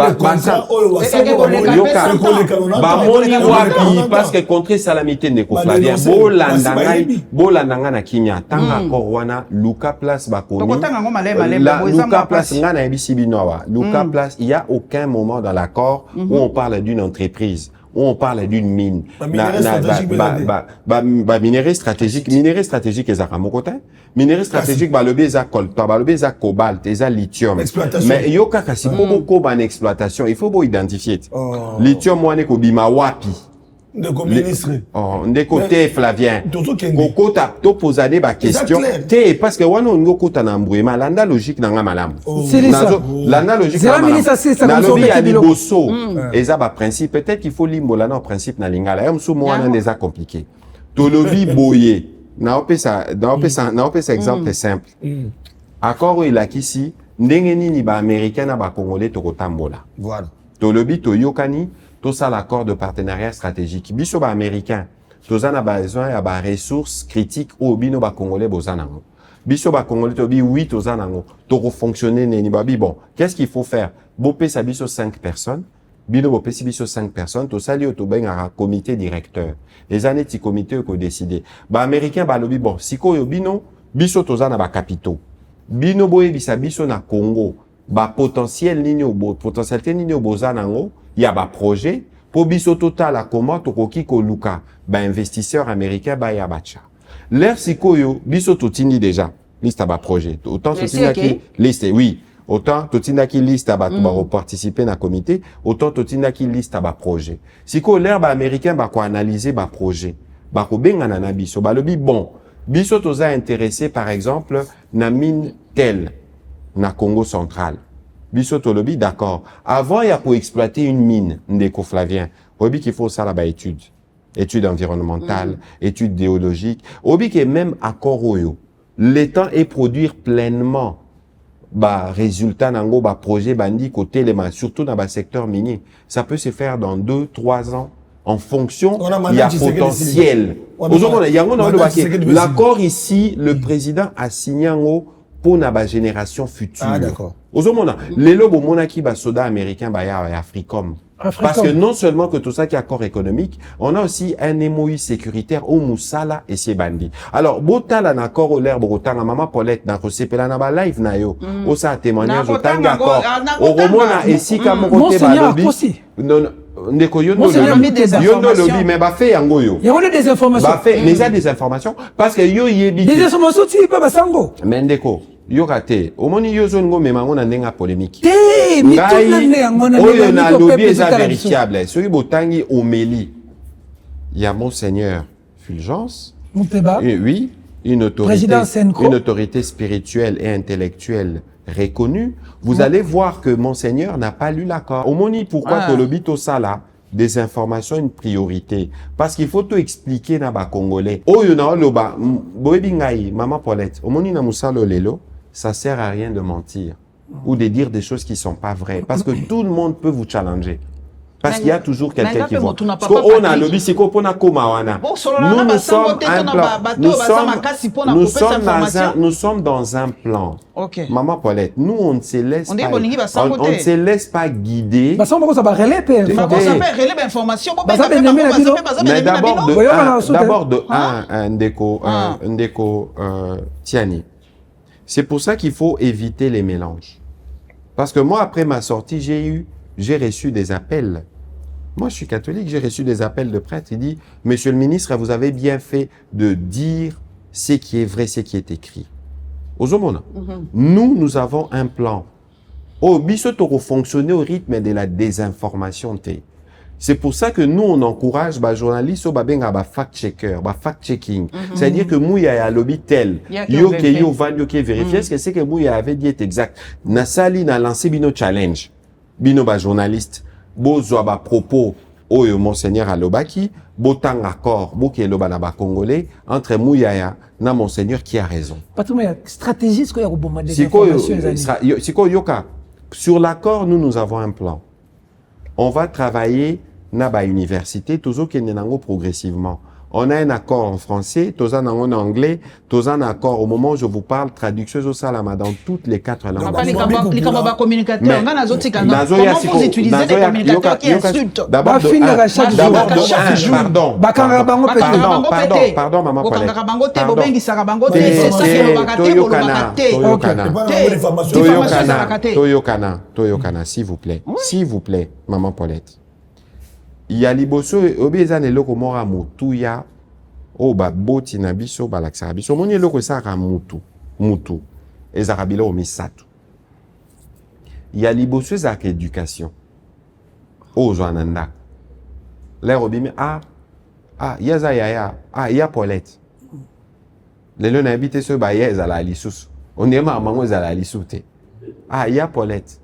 des contrats bamoni wapi parce que contre salamité ne ko Flavien bolandanga na kimia tanga korwana Luka place bakoni Luka place ngana ebisi binowa Luka place il y a aucun moment dans l'accord où on parle d'une entreprise où on parle d'une mine. Minerai stratégique, Minerai stratégique, ils ont côté. Minerai stratégique, le beza coltan, le beza cobalt, ils ont lithium. Mais yo kasi beaucoup en exploitation, il faut bien identifier. Lithium, moi, ne bima wapi. De côté Flavien. Koko ta to poser des questions. Parce que wano ngo kota na mbouema landa logique na nga malamu. C'est ça. Landa logique na malamu. Na lobi ya liboso. Eza ba principe peut-être qu'il faut limbola na principe na lingala. Yam sou mo na déjà compliqué. To lobi boye. Na opesa exemple simple. Accord il a kisi ndenge nini ba américain na ba congolais to kotambola. Voilà. To lobi to yokani tout ça l'accord de partenariat stratégique. Biso ba américain, tout ça na besoin ya ba ressources critiques ou bino ba congolais bozanango. Biso ba congolais to bi oui tout ça nango. To fonctionner neni babi bon. Qu'est-ce qu'il faut faire? Bopé sa biso 5 personnes. Bino bopé si biso 5 personnes. To sali to ben un comité directeur. Les années ti comité ko décider. Ba américain ba lobi bon. Siko yo bino biso to ça na ba capitaux. Bino boye bisa biso na Congo. Ba potentiel nini au potentialité nini au bozanango. Il y a un projet pour biso total à comment tokoki ko luka ba investisseur américain ba ya bacha l'air sikoyo biso totindi déjà liste à ba projet autant totindi ki liste oui autant totindi ki liste à ba participer na comité autant totindi ki liste à ba projet siko l'air ba américain ba ko analyser ba projet ba ko bengana na biso ba lobi bon biso toza intéressé par exemple na mine telle na Congo central. Biso tolobi, d'accord. Avant, il y a pour exploiter une mine, ndeko Flavien. Obi qu'il faut ça là-bas études environnementales, études géologiques. Obi qui est même accord oyo. L'état est produire pleinement, bah, résultat nango, bah, projet bandi côté les mains, surtout dans le secteur minier. Ça peut se faire dans 2-3 ans. En fonction, il y a potentiel. L'accord ici, le président a signé en haut pour la génération future. Ah, d'accord. Les lobes monaki ba soda américain ba ya Africom. Parce que non seulement que tout ça qui est accord économique, on a aussi un MOU sécuritaire au Moussala et Sebandi. Alors, botal un accord au l'air botanga maman Paulette na kosepela na ba live na yo. O ça témoignage au tanga accord. Au romona et si comme côté ba lobby. Non ndeko yondo lobby mais ba fait yango yo. Il y a des informations. Ba fait mais il y a des informations parce que yo yebi. Des informations tu pas basango. Mais ndeko yo kate omoni yo zone ngo memango na ndenga polémique oyo na lobby eza vérifiable soki botangi omeli ya monseigneur Fulgence oui une autorité spirituelle et intellectuelle reconnue vous allez voir que monseigneur n'a pas lu l'accord omoni pourquoi to lobby to sala des informations une priorité parce qu'il faut tout expliquer na ba congolais oyo na loba boyebi ngai maman Paulette omoni na musalo lelo ça sert à rien de mentir ou de dire des choses qui sont pas vraies parce que tout le monde peut vous challenger parce qu'il y a toujours quelqu'un qui voit parce qu'on a lobby c'est qu'on a komawana nous sommes dans un plan maman Paulette nous on ne se laisse pas guider mais d'abord de un déco Tiani. C'est pour ça qu'il faut éviter les mélanges. Parce que moi, après ma sortie, j'ai reçu des appels. Moi, je suis catholique, j'ai reçu des appels de prêtres. Il dit, Monsieur le ministre, vous avez bien fait de dire ce qui est vrai, ce qui est écrit. Nous avons un plan. Oh, bisotoro fonctionner au rythme de la désinformation. C'est pour ça que nous, on encourage les journalistes à fact-checker, fact-checking. C'est-à-dire que Mouya a lobby tel, yo vérifier est-ce que c'est que Mouya avait dit est exact. Nasali n'a lancé bino challenge. Bino journaliste, bozo ba propos, oyo monseigneur alobaki, botang accord, boké loba na ba congolais, entre Mouya na monseigneur qui a raison. Stratégie, ce qu'il y a au bon sur l'accord, nous avons un plan. On va travailler na ba université, toujours qu'il n'engo progressivement. On a un accord en français, tous en anglais, tous en accord. Au moment où je vous parle, traduction au salama dans toutes les 4 langues. Comment vous utilisez les communicateurs qui insultent? D'abord, pardon, maman Paulette. Toyokana, s'il vous plaît, maman Paulette. il y a liboso obeza ne loko mora mutu ya o ba boti na biso ba laksara biso moni loko saka mutu ezaka bilo misato. Il y a liboso za éducation o zwananda les robimi yaza yaya ya Paulette les lona habité ce ba yaza la lisusu on est maman za la lisute ya Paulette.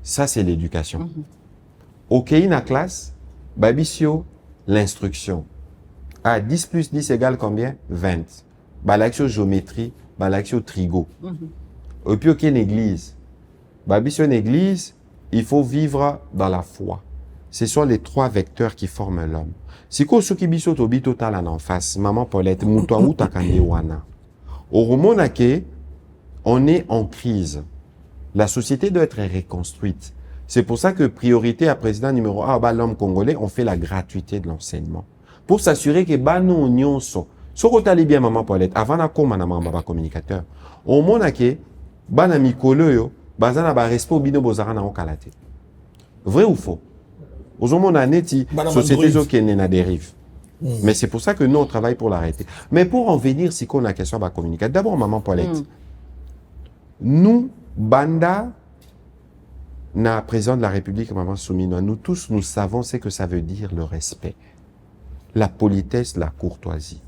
Ça c'est l'éducation. OK, na classe, babisio, l'instruction. 10 plus 10 égale combien? 20. Balaxio géométrie, balaxio trigo. Et puis, OK, une église. Babisio, une église, il faut vivre dans la foi. Ce sont les 3 vecteurs qui forment l'homme. Si ko soki biso tobi total en face, maman Paulette, mutua uta kande wana. Au romonake, on est en crise. La société doit être reconstruite. C'est pour ça que priorité à président numéro 1, l'homme congolais, on fait la gratuité de l'enseignement. Pour s'assurer que nous nyonso, soko tali bien maman Paulette, avant na koma na maman communicateur, au monake, bana mikolo yo, bazana ba respect bino bozara na okalate. Vrai ou faux? Aux hommes on a neti, société zo qui est na dérive. Mais c'est pour ça que nous on travaille pour l'arrêter. Mais pour en venir, si qu'on a question ba communicateur, d'abord maman Paulette, nous, banda, na président de la République, Maman Soumino, nous tous, nous savons ce que ça veut dire le respect, la politesse, la courtoisie.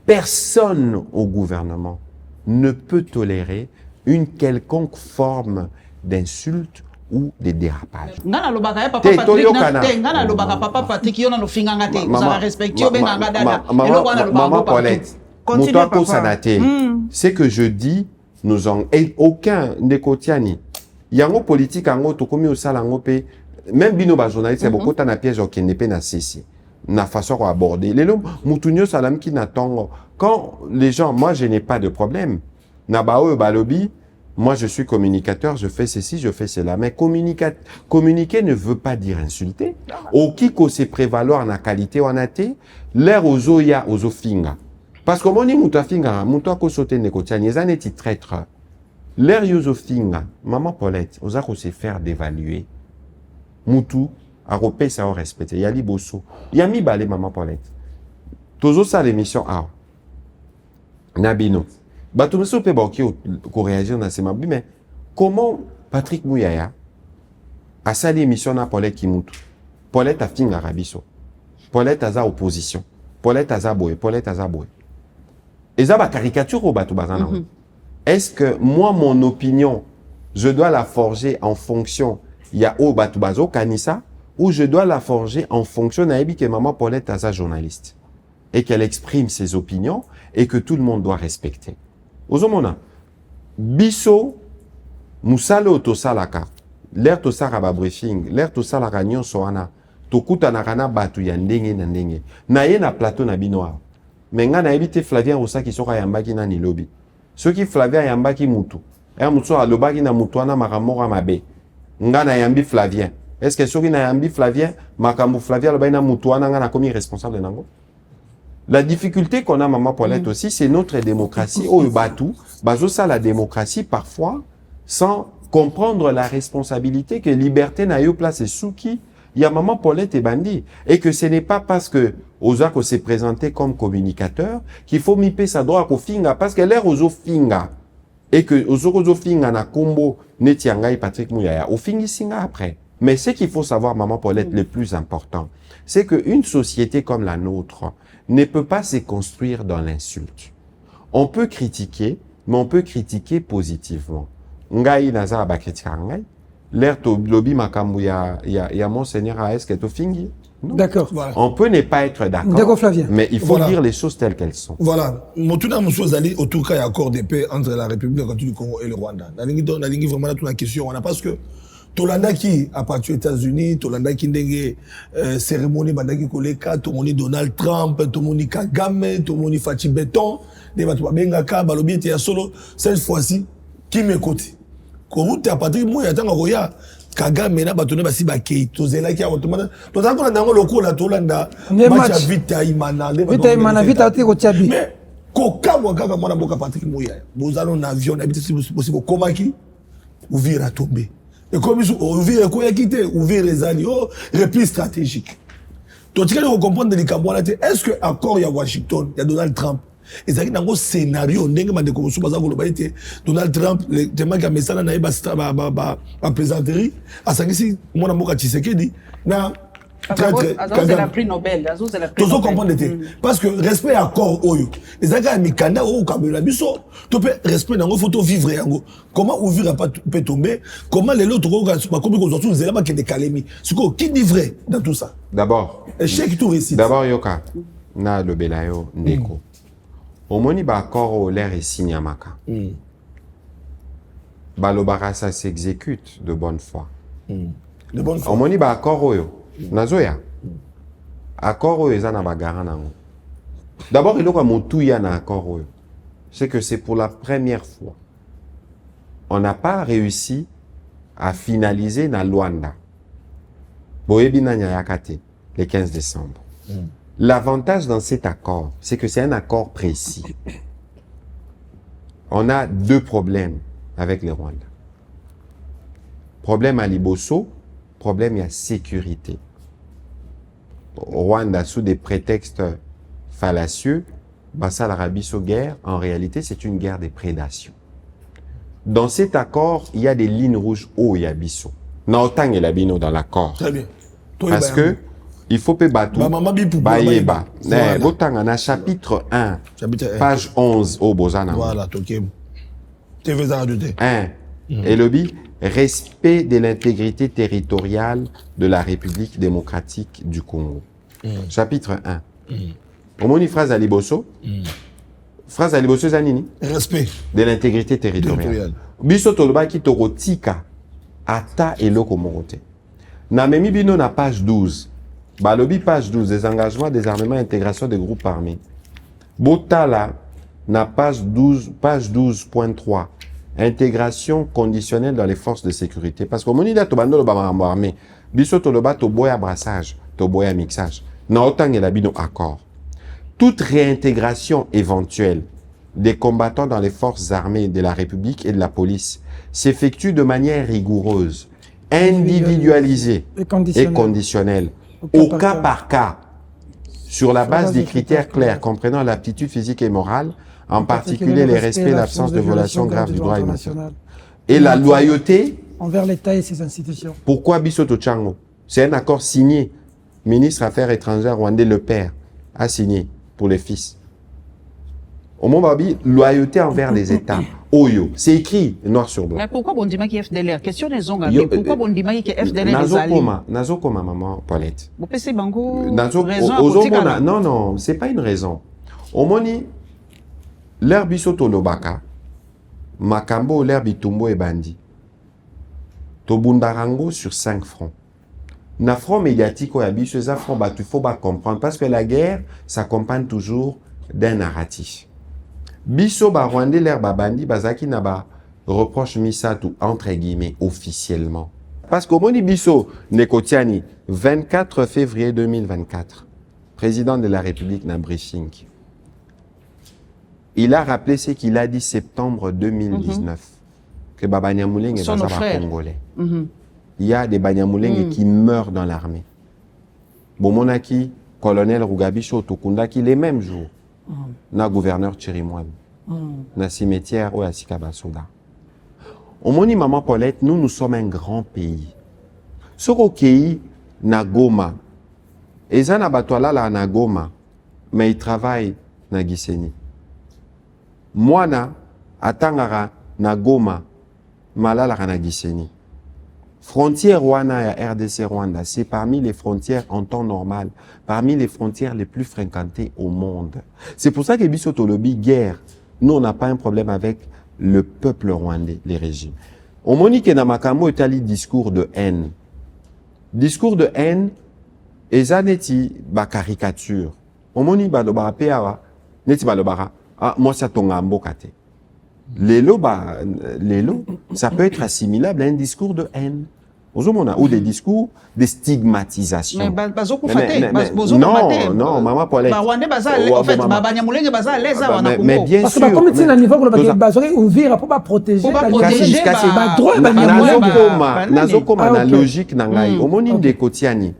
Personne au gouvernement ne peut tolérer une quelconque forme d'insulte ou de dérapage. Ngana lobaka ya papa Patrick na te ngana lobaka papa Patrick yo na lo finganga te za respecte yo benanga dada eloko na lobaka maman Paulette muto ko sanate c'est que je dis nous en aucun ndekotiani yango politique ango tokomi osala ngo pe même bino ba journaliste beaucoup ta na piège okende pe na ceci na façon à aborder lelo mutunyo salam ki na tongo quand les gens moi je n'ai pas de problème na bao balobi moi je suis communicateur je fais ceci je fais cela mais communiquer ne veut pas dire insulter au kiko se prévaloir na qualité wanate l'air ozoya ozofinga parce que moni mutafinga muto ko sauter ne kotiani ezaneti traître. L'air yozofinga, maman Paulette, osa ko se faire d'évaluer. Mutu, a repé ça au respecter. Yali bosso. Yami balé maman Paulette. Tozo sa l'émission A. Nabino. Bato meso pe ba ko réagir dans ces mabbi mais comment Patrick Mouyaya a sa l'émission na Paulette ki mutu. Paulette a finga rabiso. Paulette a za opposition. Paulette a za boy, Paulette a za boy. Eza ba caricature au bato bazana. Est-ce que moi, mon opinion, je dois la forger en fonction, il y a au Batubazo Kanissa, ou je dois la forger en fonction d'Aïbi que maman Paulette est journaliste et qu'elle exprime ses opinions et que tout le monde doit respecter. Ozomona, biso, musalo tosalaka, l'air tosara briefing, l'air tosala ranyon soana, tokuta narana batu ya ndenge na ndenge, na ye na plateau na binoa, menga na ebite Flavien Rosa qui sera yambaki na ni lobby. Ceux qui Flavien yambaki mutu. Et mutu alobaki na mutuana makamora mabe. Nga na yambi Flavien. Est-ce que ceux qui na yambi Flavien, makambu Flavien alobaki na mutuana nga na komi responsable nango? La difficulté qu'on a maman Paulette aussi, c'est notre démocratie. Au batu, bazo ça la démocratie parfois sans comprendre la responsabilité que liberté na yo place et souki. Il y a maman Paulette et Bandi. Et que ce n'est pas parce que Ozako s'est présenté comme communicateur qu'il faut miper sa droit au finga. Parce que l'air ozo finga. Et que ozo finga na combo netiangai Patrick Mouyaya. Au fingi singa après. Mais ce qu'il faut savoir, maman Paulette, le plus important, c'est qu'une société comme la nôtre ne peut pas se construire dans l'insulte. On peut critiquer, mais on peut critiquer positivement. Ngai naza ba critique ngai. L'air to lobby makambu ya monseigneur AS que to fingi. D'accord. Voilà. On peut ne pas être d'accord, mais il faut dire les choses telles qu'elles sont. Voilà. Motuna Moussouazali, au tout cas, il y a accord de paix entre la République du Congo et le Rwanda. Nalingi vraiment toute la question. Parce que Tolanda qui appartient aux États-Unis, Tolanda qui a cérémonie, Bandaki Koleka, Tomoni Donald Trump, Tomoni Kagame, Tomoni Fachi Beton, Bengaka, Balobi, Tia Solo, cette fois-ci, qui m'écoute? Comment tu as Patrick Mouya, Tangoya, Kagame, na batone basi bakei, tozela ki awotomana, tozala kona nango lokola tolanda, matcha vita imana, vita oti kotiabi. Mais, koka wakaka mwana boka Patrick Mouya, bozalo na avion, habite si possible, komaki, ouvrir à tomber. Et comme ils ouvrent quoi quitter, ouvrir les alliés, repli stratégique. Donc, tu vas comprendre les Camerounais. Est-ce que accord il y a Washington, il y a Donald Trump? Et ça, dans un scénario, Donald Trump, le témoin qui a mis ça dans la plaisanterie, à ça, si moi, je suis Tshisekedi, na c'est la prix Nobel. Tu dois comprendre. Parce que respect accord, les gars, ils Mikanda, au Cameroun, tu peux respect, il faut vivre. Comment ouvrir peut tomber? Comment les autres, comment ils ont des calémies? Qui dit vrai dans tout ça? D'abord, Yoka, na le Belayo, Ndeko. Au moni ba accord au l'air et signamaka. Balobara ça s'exécute de bonne foi. De bonne foi. Au moni ba accord au yo. Nazoya. Accord au ezana ba garanango. D'abord il y a motuya na accord au. C'est que c'est pour la première fois. On n'a pas réussi à finaliser na Luanda. Boyebi na nyayakate le 15 décembre. L'avantage dans cet accord, c'est que c'est un accord précis. On a deux problèmes avec les Rwandais. Problème à Liboso, problème à sécurité. Au Rwanda, sous des prétextes fallacieux, Bassa l'Arabie guerre, en réalité, c'est une guerre des prédations. Dans cet accord, il y a des lignes rouges au Yabiso. Naotang et Labino dans l'accord. Très bien. Parce que il faut que Batou, Bayeba. On a chapitre 1, page 11 au Bozana. Voilà, ok. Tu veux ajouter 1. Et le B, respect de l'intégrité territoriale de la République démocratique du Congo. Chapitre 1. Au moni phrase à Liboso. Phrase à Liboso Zanini. Respect de l'intégrité territoriale. Biso toloba ki torotika ata eloko morote. Na memi bino na page 12. Balobi page 12, des engagements, des armements, intégration des groupes armés. Botala, na page 12.3, intégration conditionnelle dans les forces de sécurité. Parce que monida to bando lo ba armé, biso to lo ba to boya brassage, to boya mixage. Na autant et la bino accord. Toute réintégration éventuelle des combattants dans les forces armées de la République et de la police s'effectue de manière rigoureuse, individualisée et conditionnelle. Au cas par cas, sur la base des critères clairs comprenant l'aptitude physique et morale, en particulier les respects et l'absence de violation grave du droit national. Et la loyauté envers l'État et ses institutions. Pourquoi Bisoto Tchango? C'est un accord signé. Ministre Affaires étrangères rwandais, le père, a signé pour les fils. Au moment Babi, loyauté envers les États. Oyo, c'est écrit noir sur blanc. Mais pourquoi on dit que FDLR? Question des ongas. Pourquoi on dit que FDLR est allé? Nazo koma maman Paulette. Vous pensez bango raison? Non, non, c'est pas une raison. Au moni, l'air bisoto lobaka, makambo l'air bitumbo et bandi. Tobundarango sur 5 fronts. Na front médiatique ou yabi, ce front il faut pas comprendre parce que la guerre s'accompagne toujours d'un narratif. Biso ba Rwandais l'air babandi bazaki na ba reproche misatu entre guillemets officiellement. Parce qu'au moni biso Nekotiani 24 février 2024, président de la République na briefing. Il a rappelé ce qu'il a dit septembre 2019 que Baba Nyamulenge est un Congolais. Il y a des Banyamulenge qui meurent dans l'armée. Bomonaki, colonel Rugabicho Tokundaki les mêmes jours. Na gouverneur Chirimouane, na cimetière ou à Sikabasoda. Au moni maman Paulette, nous sommes un grand pays. Ce pays na Goma, et ça na batwala la na Goma, mais il travaille na Gisenyi. Moi na atangara na Goma, malala na Gisenyi. Frontière Rwanda et RDC Rwanda, c'est parmi les frontières en temps normal, parmi les frontières les plus fréquentées au monde. C'est pour ça que Bisoto Lobi, guerre, nous on n'a pas un problème avec le peuple rwandais, les régimes. On monique na makambo etali discours de haine. Discours de haine, eza neti ba caricature. On moni ba loba peawa, neti ba loba moi ça tonga mbokate. L'élo, ça peut être assimilable à un discours de haine. Ou des discours de stigmatisation. Non, maman Paulette. Mais bien parce sûr. Parce que comme c'est un niveau que vous ouvrir pour pas protéger. Nazokoma na logique nangai. Au moni de Kotiani.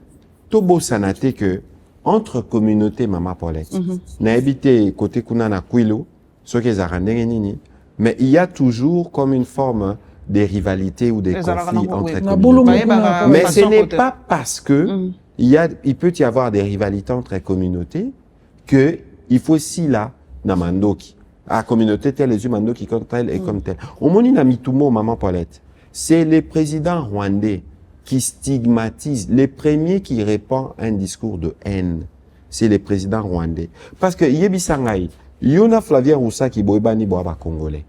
Tobo sanate que entre communautés Maman Paulette. Na habité côté kuna na Kwilo, ce qui est nini, mais il y a toujours comme une forme de rivalité ou des conflits entre communautés. Mais ce n'est pas parce que il peut y avoir des rivalités entre communautés que il faut si là na mandoki. À communauté telle les mandoki comme telle et comme telle. Au moni na mitumo Maman Paulette. C'est les présidents rwandais qui stigmatisent, les premiers qui répandent un discours de haine. C'est les présidents rwandais. Parce que yebi sangai, yona Flavien Roussa qui boibani boaba congolais.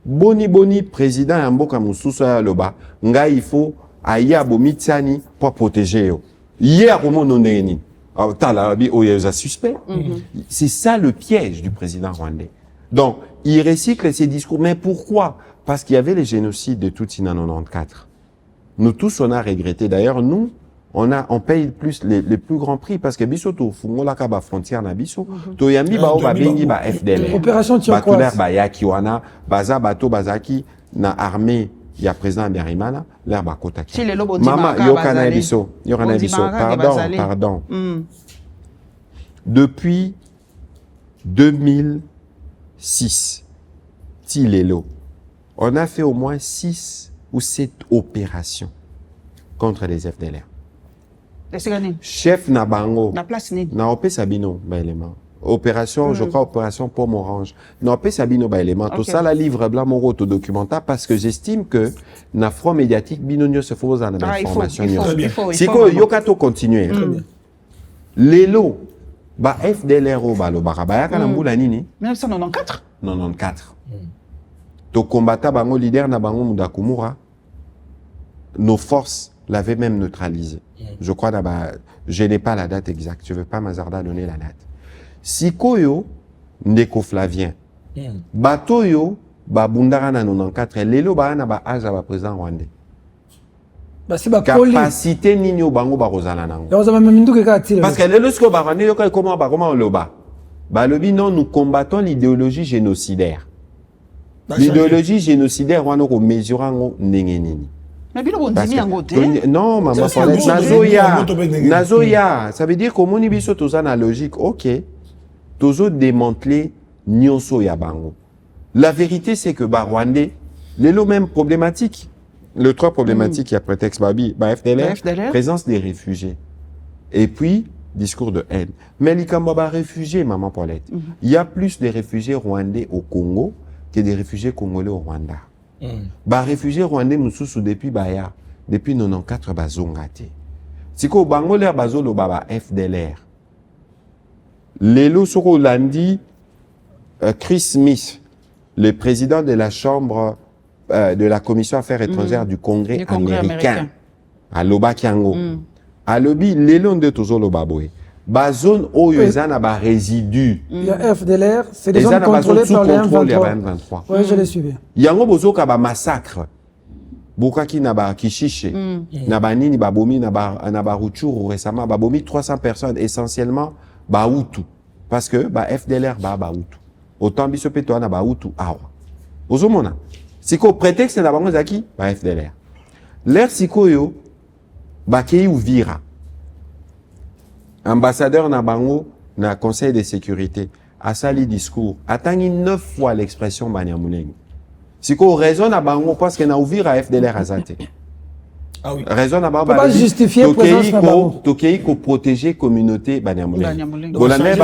Boni président ya mboka mususu ya loba, nga il faut aya bomitiani pour protéger yo. Hier au monde ndeni. Suspect. C'est ça le piège du président rwandais. Donc, il recycle ses discours. Mais pourquoi? Parce qu'il y avait les génocides de Tutsi en 94. Nous tous, on a regretté. D'ailleurs, nous, on paye plus les plus grands prix parce que biso to fungola ka ba frontière na biso to yambi ba o ba bengi ba FDL. Opération Turquoise. Ba yaki wana baza bato bazaki na armée il y a président Berimana l'air ba kotaki. Mama yokana biso pardon. Depuis 2006 Tilelo on a fait au moins 6 ou 7 opérations contre les FDLR. Chef Nabango, na opé Sabino, ba élément. Opération, je crois, opération Pomme Orange. Na opé Sabino, ba élément. Tout ça, la livre blanc, mon documentaire, parce que j'estime que na front médiatique, binonio se faut en information. C'est quoi, yokato continuer. Lélo, ba FDLR, ba lo barabaya, kanambula nini? 1994. 94. To combatta bango leader na bango Mudakumura. Nos forces l'avaient même neutralisé. Je crois je n'ai pas la date exacte. Je ne veux pas m'hasarder à donner la date. Sikoyo, Ndeko Flavien. Batoyo, Bundara na 94. Lelo ba na ba aja ba président rwandais. Capacité nini bango ba rozala nango. Parce que lelo sko ba rwandais yo comment on loba. Ba lobi non, nous combattons l'idéologie génocidaire. L'idéologie génocidaire wana ko mesurango ndenge nini. Non, maman, Nazoya, ça veut dire que mon ibiso toza na logique, ok, tozo démanteler nyonso ya bango. La vérité, c'est que Rwandais, les mêmes problématiques, le trois problématiques, il y a prétexte FDLR, présence des réfugiés. Et puis, discours de haine. Mais les réfugiés, maman Paulette, il y a plus de réfugiés rwandais au Congo que des réfugiés congolais au Rwanda. Réfugiés rwandais mususu depuis 94 bazongate. Siko bangoler bazolo baba FDLR. Lelo soko landi Chris Smith, le président de la chambre de la commission affaires étrangères du Congrès américain. À Loba Kiango. À Lobi lelo nde tozolo baboy. Zone oyezana ba résidus. Il y a FDLR, c'est des zones contrôlées par les M23. Oui, je les suivi. Yango bozoka ba massacre. Bukaki na ba Kishishe, na ba nini ba bomi na ba Ruchuru récemment ba bomi 300 personnes essentiellement ba Hutu parce que ba FDLR ba Hutu. Autant biso peto na ba Hutu awa. Ozomona. Siko prétexte na bango zaki ba FDLR. L'air sikoyo ba kei Uvira. Ambassadeur Nabango, na Conseil de sécurité, a sali discours, attangi 9 fois l'expression Banyamulenge. Si qu'on raison Nabango parce que na ouvrir à FDLR azate. Ah oui. Raison Nabango. Pas justifier présence Nabango. Tokei ko protéger communauté Banyamulenge. Bolanda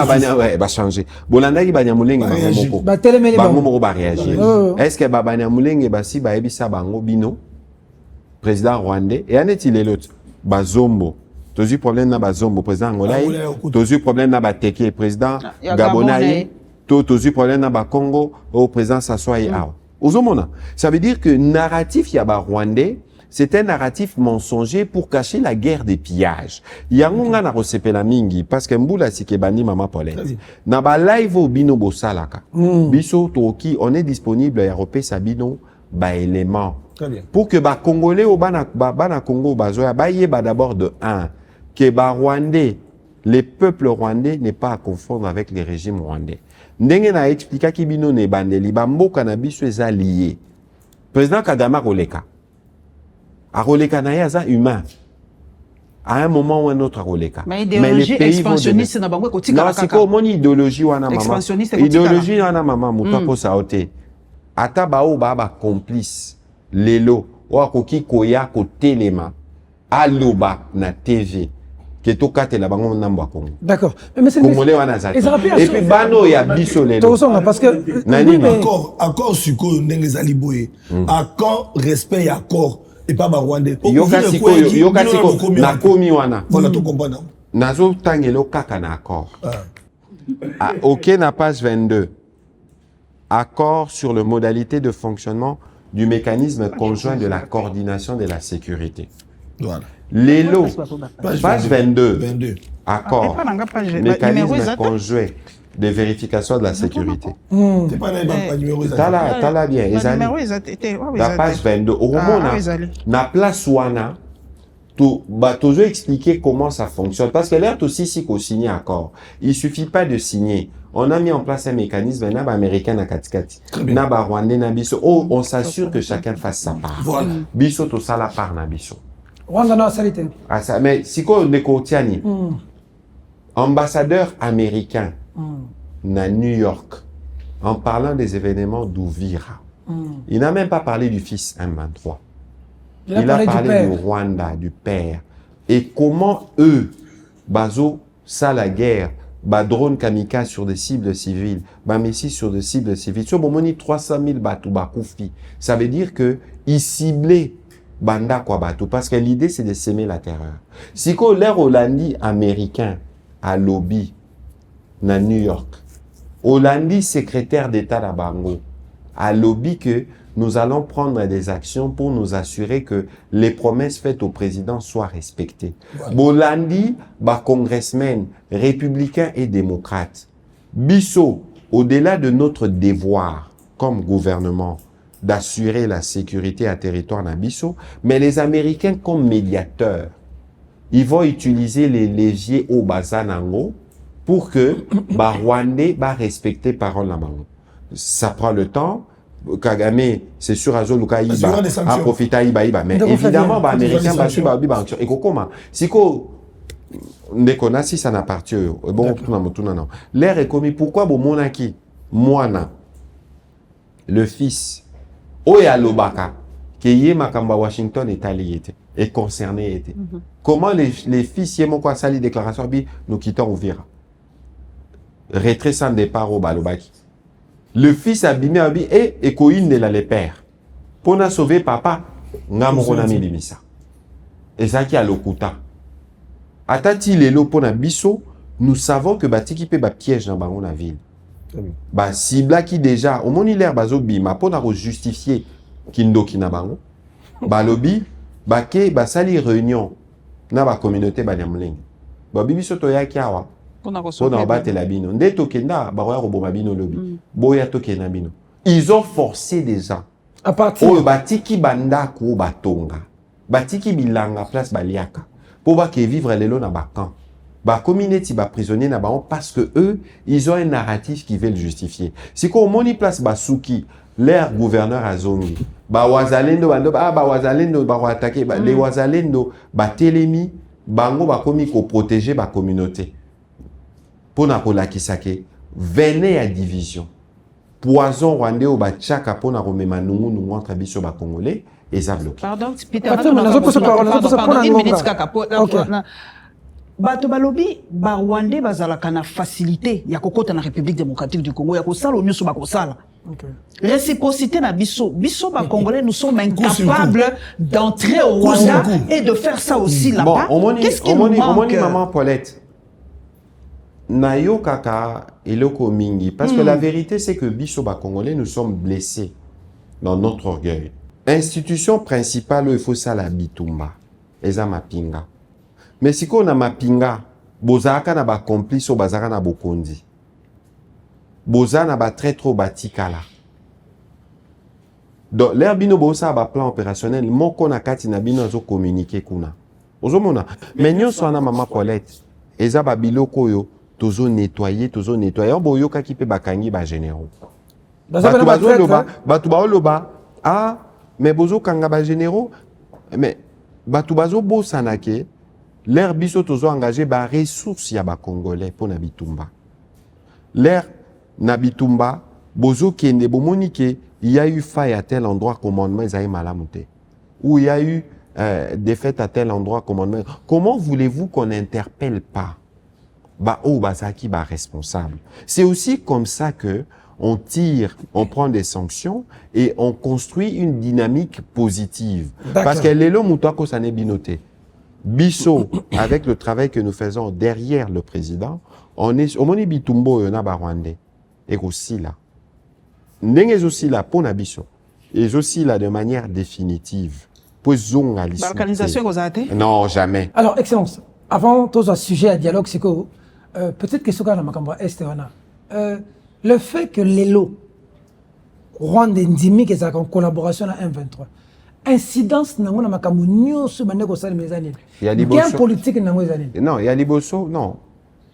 ba changer. Bolanda ki Banyamulenge bango moko ba réagir. Est-ce que Banyamulenge ba si ba ebisa bango bino président rwandais et aneti l'autre Bazombo. Tozu problème na bazombo président angolais, tozu problème na ba teke président gabonais, tozu problème na ba Congo au président Sassouaï Awa. Ozomona, ça veut dire que narratif ya ba rwandais, c'est un narratif mensonger pour cacher la guerre des pillages. Yangonga na resepela mingi parce que mbula sikebani mama Paulette. Na ba live bino bosalaka. Biso toki, on est disponible à Europe Sabino ba élément. Pour que ba Congolais au bana Congo bazoya ba yeba d'abord de 1 que ba Rwandais, les peuples rwandais n'est pas à confondre avec les régimes rwandais. Ndenge na expliqué ki bino ne bandeli ba mboka na biso eza lié. Président Kagame roleka. A roleka na yaza humain. à un moment ou un autre akoleka. Mais idéologie expansionniste na bango ko tika non, c'est quoi mon idéologie wana mama? Expansionniste Idéologie wana mama muta po saote. Ata bao ba complice lelo wa koki koya ko telema aloba na TV. Que to kate la bango namba Congo. D'accord. Mais c'est Congolais wana zati. Et puis bano ya biso lelo. Tozonga parce que Nani accord suko ndenge zali boye. Accord respect et accord et pas ba Rwandais. Yoka siko na komi wana. Voilà tout comprendre. Nazo tangelo kaka na accord. OK na page 22. Accord sur les modalités de fonctionnement du mécanisme conjoint de la coordination de la sécurité. Voilà. Lelo, page 22. Accord. Mécanisme conjoint de vérification de la sécurité. C'est pas un numéro. Tala bien. La page 22. Au moment na place wana, toujours expliquer comment ça fonctionne. Parce que là, aussi, si qu'on signe accord, il suffit pas de signer. On a mis en place un mécanisme, américain na katikati, naba rwandais na biso. Oh, on s'assure que chacun fasse sa part. Voilà. Biso to sala part na biso. Rwanda na salite. Ah ça, mais si qu'on nekotiani, ambassadeur américain na New York, en parlant des événements d'Uvira, il n'a même pas parlé du fils M23. Il a parlé du Rwanda, du père. Et comment eux, bazo, ça la guerre, ba drone kamikaze sur des cibles civiles, ba messi sur des cibles civiles. Sur bon moni 300 000 batou ba koufi. Ça veut dire que ils ciblaient banda kwa batou parce que l'idée c'est de semer la terreur. Si qu'on l'air Hollandi américain à lobby na New York, Hollandi secrétaire d'État à Bango à lobby que nous allons prendre des actions pour nous assurer que les promesses faites au président soient respectées. Voilà. Bolandi, congressmen, républicains et démocrates. Bisso, au-delà de notre devoir comme gouvernement d'assurer la sécurité à territoire na Bisso, mais les Américains comme médiateurs, ils vont utiliser les leviers au Bazanango pour que Rwandais respecter parole la bango. Ça prend le temps. Kagame, c'est sûr, Azoluka Iba, a profité Iba, mais évidemment, les Américains, et comment, si si ça n'appartient, bon, non. L'air est commis, pourquoi, bon, monaki, Moana, le fils, Oya Lobaka, qui est Makamba Washington est concerné, comment les fils, yémo quoi, sali déclaration, nous quittons Uvira. Retrait sans départ au Balobaki. Le fils abîmé et Koïne de la les pères. Pour nous sauver papa, Ngamorona Milimisa. Et ça qui a l'okuta. Atati lelo pour na biso, nous savons que batiki pe ba piège dans la ville. Ba sibla qui déjà, au moni l'air bazo bima pour na justifier kindo kinabango. Ba lobby, ba ke ba sali réunion na ba communauté ba nyamleng. Ba bibi soto ya kiawa. Ils ont forcé des gens. À partir. Oh, batiki banda ko batonga. Batiki bilanga place baliaka. Pour ba que vivre les lots na bakan. Ba communauté ba prisonnier na baon parce que eux, ils ont un narratif qui veut le justifier. Si ko moni place basuki, leur gouverneur a zongi. Ba wazalendo bando ba wazalendo ba attaquer les wazalendo ba telemi bango ba komi ko protéger ba communauté. Pour Nakola Kisake, venez à division. Poison rwandais au Bachaka pour Naromema nous entre Bisso Congolais et ça bloqué. Pardon, Peter. Bato balobi ba Rwandais bazalaka na facilité ya kokota na République démocratique du Congo ya kosala nyuso bakosala. Réciprocité na biso ba Congolais nous sommes incapables d'entrer au Rwanda et de faire ça aussi là-bas. Qu'est-ce qui nous manque? Maman Paulette. Nayo kaka eloko mingi parce que la vérité c'est que biso ba Congolais nous sommes blessés dans notre orgueil. Institution principale il faut ça la bitumba eza mapinga. Mais si qu'on a mapinga bozaka na ba complice bazaka na bokondi. Boza na ba très trop batikala. Donc l'air bino bosa ba plan opérationnel moko na kati na bino zo communiquer kuna. Ozomona mais nyonso na mama Paulette eza ba biloko yo toujours nettoyer. On boyo ka ki pe bakangi ba généraux. Batu loba. Ah, mais bozo kanga ba généraux. Mais batu bazo bo sanake L'air biso tozo engagé ba ressources ya ba congolais pour Nabitumba. L'air Nabitumba bozo kende bomonique il y a eu faille à tel endroit commandement ils malamute. Ou il y a eu défaite à tel endroit commandement. Comment voulez-vous qu'on n'interpelle pas Bazaki responsable? C'est aussi comme ça que on tire, on prend des sanctions et on construit une dynamique positive. Parce que l'élo moutako ça n'est binoté. Bisso, avec le travail que nous faisons derrière le président, on est au moni bitumbo yona barwande et aussi là. N'engez aussi là pour Nabisso. Et aussi là de manière définitive. Pour zonga l'organisation vous a été? Non, jamais. Alors, Excellence, avant tout ce sujet à dialogue, c'est que peut-être que ce qu'on a makamba est le fait que l'élo Rwanda Ndimi qui est en collaboration à M23, incidence n'a pas makambo nyoso bande ko sala mezani. Gain politique n'a pas mezani. Non, il y a liboso, non.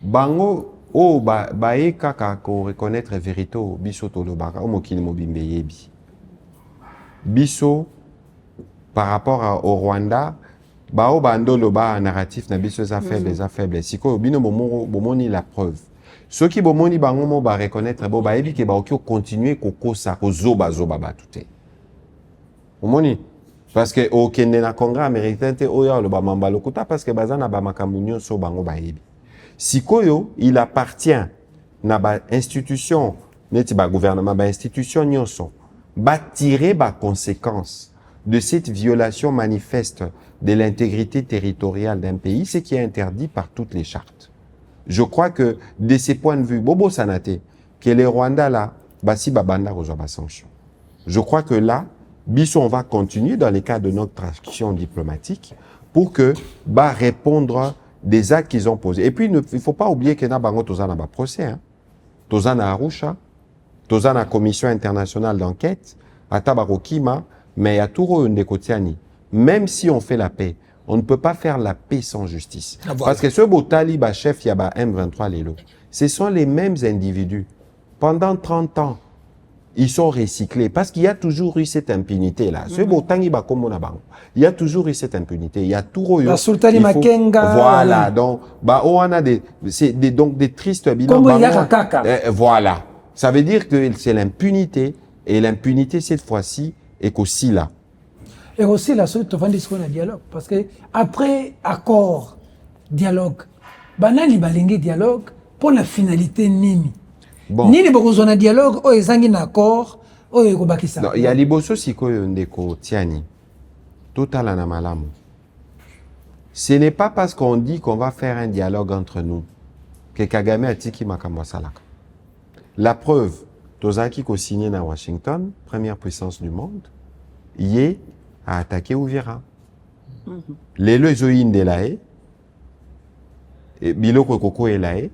Bango bae kaka ko reconnaître vérito biso tolobaka o mokili mobimbe yebi. Biso par rapport au Rwanda, bao bandolo ba narratif na biso za faible. Siko bino bomoni la preuve. Ceux qui bomoni bango mo ba reconnaître bo ba ebi ke ba okyo continuer kokosa ko zoba batute. Bomoni parce que au kende na congrès américain te oya lo ba mamba lokuta parce que bazana ba makamunyo so bango ba ebi. Sikoyo il appartient na ba institution neti ba gouvernement ba institution nyonso ba tirer ba conséquences de cette violation manifeste de l'intégrité territoriale d'un pays, ce qui est interdit par toutes les chartes. Je crois que, de ces points de vue, Bobo Sanate, que les Rwandais là, basi babanda rejoint sanction. Je crois que là, Bissot, on va continuer dans les cas de notre action diplomatique pour que, répondre des actes qu'ils ont posés. Et puis, il ne faut pas oublier que na bango tozana ba procès, hein. Tozana Arusha, tozana commission internationale d'enquête, atabarokima, mais il y a tout Ndekotiani. Même si on fait la paix, on ne peut pas faire la paix sans justice. Ah, voilà. Parce que ce Botali, chef Yaba M23 Lelo, ce sont les mêmes individus. Pendant 30 ans, ils sont recyclés. Parce qu'il y a toujours eu cette impunité-là. Ce Botani il y a toujours eu cette impunité. Il y a tout eu. La Sultani Makenga. Voilà. Donc, on a donc des tristes bilans. Comme il y a Kaka. Voilà. Ça veut dire que c'est l'impunité. Et l'impunité, cette fois-ci, est qu'aussi là. Et aussi, la suite, on va discuter un dialogue. Parce que après accord, dialogue, banali balenge dialogue, pour la finalité nini. Bon. Nini besoin d'un dialogue, ou ils ont un accord, ou ils ont bakisa. Non, il y a liboso siko ndeko tiani. Total anamalamu. Ce n'est pas parce qu'on dit qu'on va faire un dialogue entre nous que Kagame a tiki makamwa salaka. La preuve, Tozaki ko signé na Washington, première puissance du monde, yé a attaqué Uvira. Les lezoïnes de l'AE, Biloko Koko et l'AE,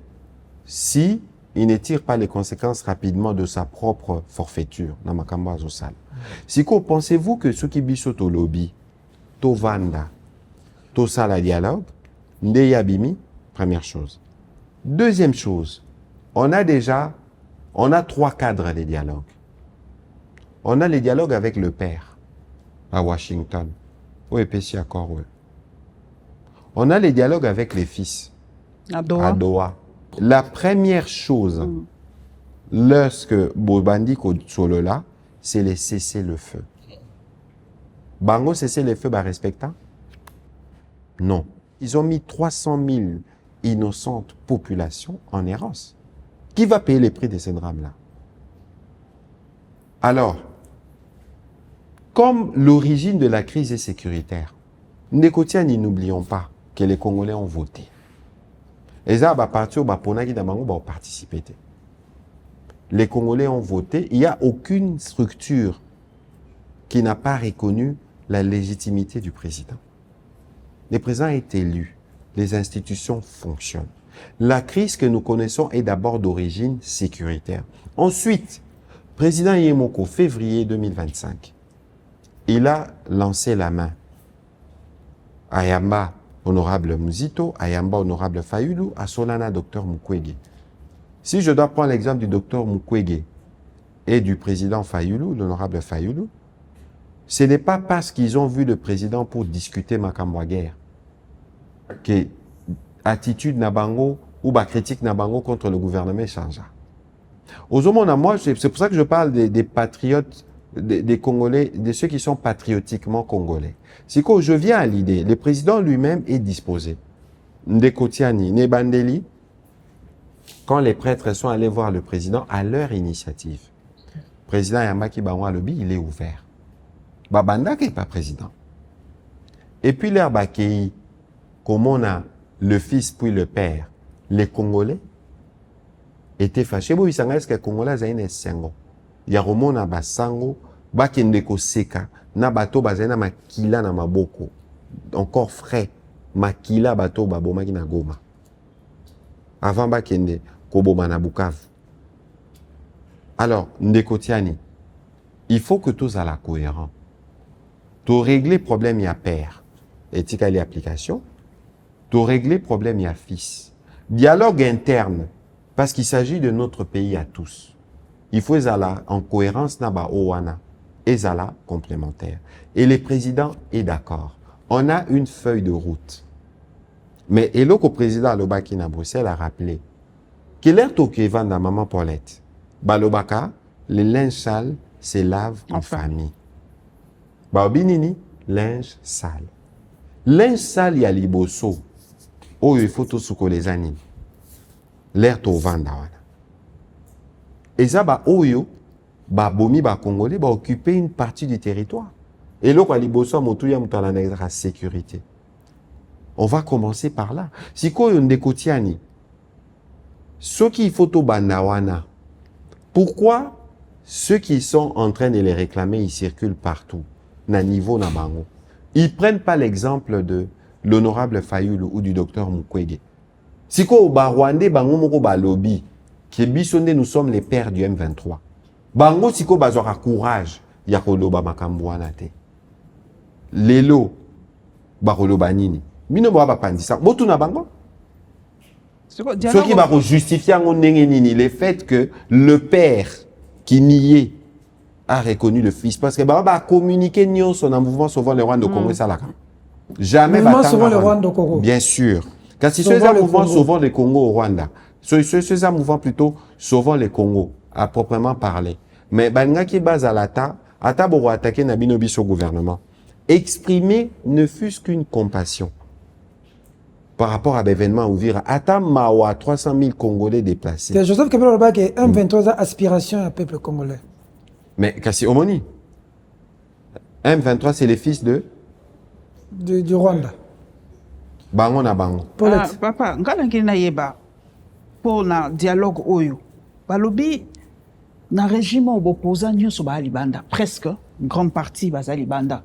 si il ne tire pas les conséquences rapidement de sa propre forfaiture, na makamba azosal. Siko, pensez-vous que ceux qui bisot au lobby, to vanda, to sala dialogue, ndeya bimi, première chose. Deuxième chose, on a 3 cadres de dialogue. On a les dialogues avec le père à Washington. OEPC accord. On a les dialogues avec les fils à Doha. La première chose, lorsque Bobandi Solola, c'est les cesser le feu. Bango cesser le feu, respectant? Non. Ils ont mis 300 000 innocentes populations en errance. Qui va payer les prix de ces drames-là? Alors, comme l'origine de la crise est sécuritaire, Ndekotiani, n'oublions pas que les Congolais ont voté. Et ça, participer. Les Congolais ont voté. Il n'y a aucune structure qui n'a pas reconnu la légitimité du président. Le président est élu. Les institutions fonctionnent. La crise que nous connaissons est d'abord d'origine sécuritaire. Ensuite, président Yemoko, février 2025, il a lancé la main à Yamba, honorable Muzito, à Yamba, honorable Fayulu, à Solana, docteur Mukwege. Si je dois prendre l'exemple du docteur Mukwege et du président Fayulu, l'honorable Fayulu, ce n'est pas parce qu'ils ont vu le président pour discuter Makamwa guerre. que attitude na bango ou ba critique na bango contre le gouvernement change. Aujourd'hui, moi, c'est pour ça que je parle des patriotes, des Congolais, de ceux qui sont patriotiquement congolais. C'est que je viens à l'idée, le président lui-même est disposé. Ndekotiani, Nebandeli, quand les prêtres sont allés voir le président à leur initiative, le président Yamaki Banwa Lobi, il est ouvert. Babanda qui n'est pas président. Et puis l'air Bakei, comme on a le fils puis le père, les Congolais étaient fâchés. Bon, ils sont que les Congolais ont un sengo. Il y a Romona Basango, Bakendeko Seka, na bato bazena makila na maboko. Encore frais, makila bato baboma na goma. Avant Bakende, Koboma na Bukavu. Alors, Ndekotiani, il faut que tous à la cohérent. Pour régler problème, il y a père. Éthique et application. Pour régler problème, il y a fils. Dialogue interne, parce qu'il s'agit de notre pays à tous. Il faut aller en cohérence naba owana et zala complémentaire. Et le président est d'accord. On a une feuille de route. Mais et le président Alobaki na Bruxelles a rappelé que l'air toqué vend à maman Paulette. Balobaka, les linges sales se lavent en famille. Baobinini, linge sale. Linge sale y a liboso. Oh, il faut tout ce que les animes. L'air to vanda wana. Et ça, oyo, bomi, congolais, occuper une partie du territoire. Et là, quand liboso, motuya mutala na sécurité. On va commencer par là. Si quoi on décotiani, ceux qui photo bandawana, pourquoi ceux qui sont en train de les réclamer, ils circulent partout, na niveau na bango. Ils prennent pas l'exemple de l'honorable Fayoulou ou du docteur Mukwege. Si quoi au Rwandais, bango moko ba lobby, qui bisonde nous sommes les pères du M23. Bango si quoi bazora courage, ya koloba makambuana te. Lelo, ba koloba nini. Mino ba pandisa. Botu na bango. Ceux qui vont justifier le fait que le père qui niait a reconnu le fils. Parce que va communiquer son mouvement sauvant le Rwanda au Congo. Jamais mouvement sauvant le Rwanda au Congo. Bien sûr. Quand c'est un mouvement sauvant le Congo au Rwanda, c'est un mouvement plutôt sauvant le Congo, à proprement parler. Mais banga qui base à l'ata, ata boro attaquer Nabinobi au gouvernement. Exprimer ne fût-ce qu'une compassion. Par rapport à l'événement ouvert, à Mawa, 300 000 Congolais déplacés. C'est Joseph Kabila Loba qui est M23 aspiration au peuple congolais. Mais Kassi Omoni, M23 c'est les fils du Rwanda. Bango na bango. Paulette. Papa, ngala ngina yeba pour na dialogue oyo. Balobi na régime opposant nyonso ba libanda, presque une grande partie bazali banda.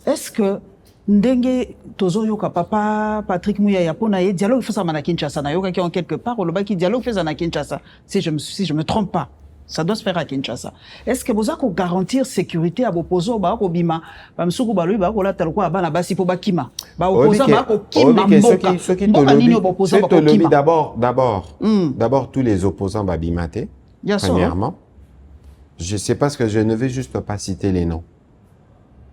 Est-ce que ndenge tozoyoka papa Patrick Muyaya pona ye dialogue fait ça na Kinshasa na yoka qui en quelque part le baki dialogue fait ça na Kinshasa si je me trompe pas ça doit se faire à Kinshasa. Est-ce que vous avez garantir sécurité à opposer ba ko bima ba msuku ba lui ba ko la talko bana basi po bakima ba opposer ba ko kima mboka ceux qui te lobby d'abord tous les opposants ba bimate premièrement je sais pas ce que je ne vais juste pas citer les noms.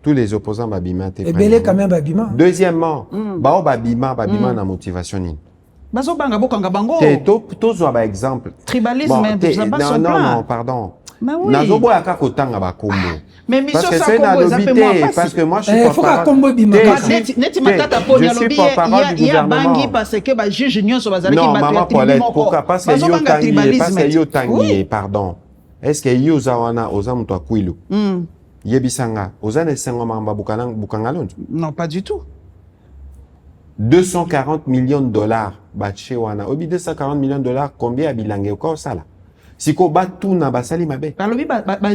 Tous les opposants babima te belé quand même babima. Deuxièmement, babima na motivation ni. Bazo banga bokanga bango. To zo ba exemple. Tribalisme non, pardon. Nazo boya ka kotanga ba kombo. Mais mission parce que ça c'est une lobité parce que moi je suis pas neti matata poni lobby il y a bangi parce que ba juge nyonso bazali ki battu pourquoi parce que yo tangi pardon. Est-ce que yo zawana ozamuto akwilu? Yebisanga, Ozane Sengomamba Bukangalon. Non, pas du tout. 240 millions de dollars, Batchewana. Obi 240 millions de dollars, combien a bilangé au corps ça là? Si ko batu na basali mabe. Balobi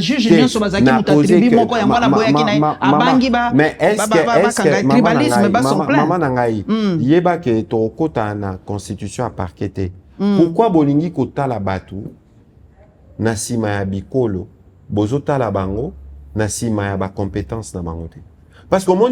juge nyon so bazaki mutatribi moko ya mwana boya kina abangi ba. Mais est-ce que tribalisme ba son plein. Maman nangai. Yeba ke to kota na constitution a parqueté. Pourquoi bolingi kota la batu na sima ya bikolo bozota la bango na sima ya ba compétence na bango te. Parce que mon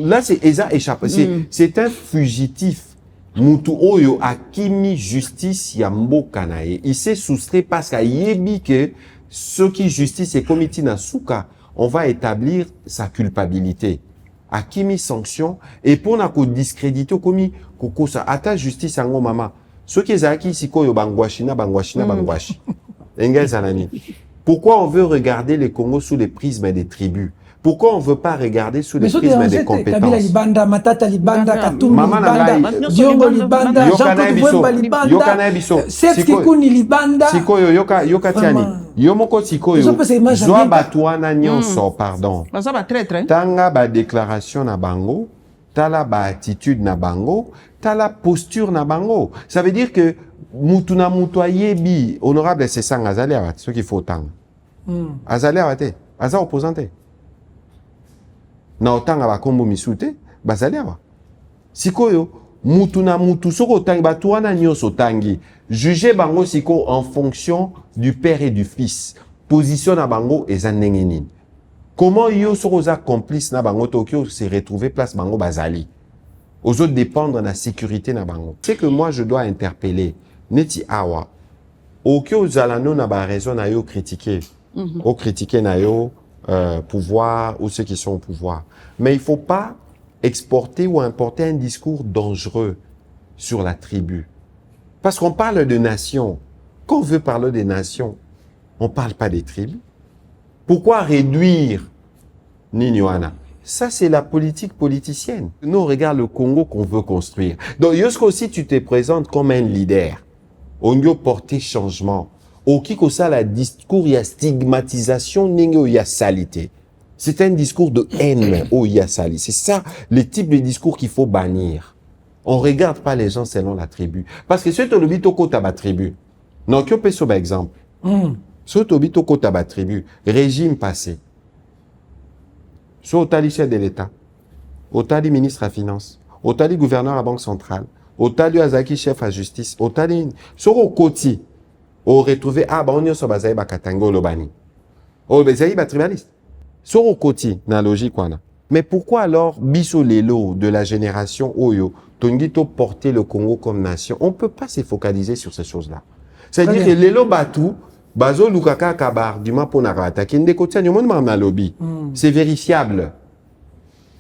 là c'est Eza échappé. C'est un fugitif. Mutu oyo akimi justice ya mboka na ye. Il s'est soustrait parce qu'il yebi que ce qui justice est comité na souka, on va établir sa culpabilité. akimi sanction et pour na ko discréditer komi kokosa ata justice ango mama soki ezaki sikoyo bangwashi na bangwashi engel zanani. Pourquoi on veut regarder le Congo sous le prisme des tribus? Pourquoi on ne veut pas regarder sous le prisme des compétences? Kabila libanda, Matata libanda, Katumbi Mama libanda, Diongo libanda, Jean-Claude Bwemba libanda, Seth Kikuni libanda. Sikoyo yoka tiani. Yomoko sikoyo. Zwa batwana nyonso, pardon. Ça va très très. Tanga ba déclaration na bango, tala ba attitude na bango, tala posture na bango. Ça veut dire que mutuna mutoyebi honorable c'est ça ngazali awat, ce qu'il faut tanga. Azali awate, aza opposante. Na otanga bakombo misute bazali awa sikoyo mutu na mutu soko otangi batu wana nyonso otangi juger bango siko en fonction du père et du fils position na bango eza ndenge nini comment yo soko oza complice na bango tokyo se retrouver place bango bazali aux autres dépendre de la sécurité na bango. C'est que moi je dois interpeller neti awa okyo zalano na ba raison na yo critiquer o critiquer na yo pouvoir ou ceux qui sont au pouvoir. Mais il ne faut pas exporter ou importer un discours dangereux sur la tribu. Parce qu'on parle de nations. Quand on veut parler des nations, on ne parle pas des tribus. Pourquoi réduire Niniwana? Ça, c'est la politique politicienne. Nous, on regarde le Congo qu'on veut construire. Donc, Yosko, si tu te présentes comme un leader, on doit porter changement. Au Kiko ça, la discours, il y a stigmatisation, il y a salité. C'est un discours de haine, il y a sali. C'est ça, le type de discours qu'il faut bannir. On regarde pas les gens selon la tribu. Parce que si tu as toko taba tribu, non, qui peut sur exemple. Si tu as toko taba tribu, régime passé. Si tu as chef de l'État, tu as ministre à finance, tu as gouverneur à la Banque centrale, tu as Azaki chef à justice, tu as sur au côté, on retrouve on y a bazaï bakatango lobani. Oh bazaï ba tribaliste. Sur au côté na logique wana. Mais pourquoi alors biso lelo de la génération Oyo tongito porter le Congo comme nation? On peut pas se focaliser sur ces choses-là. C'est-à-dire que lelo batu bazo lukaka kabar du ma pona attaquer ndeko tia nyomon ma lobby. C'est vérifiable.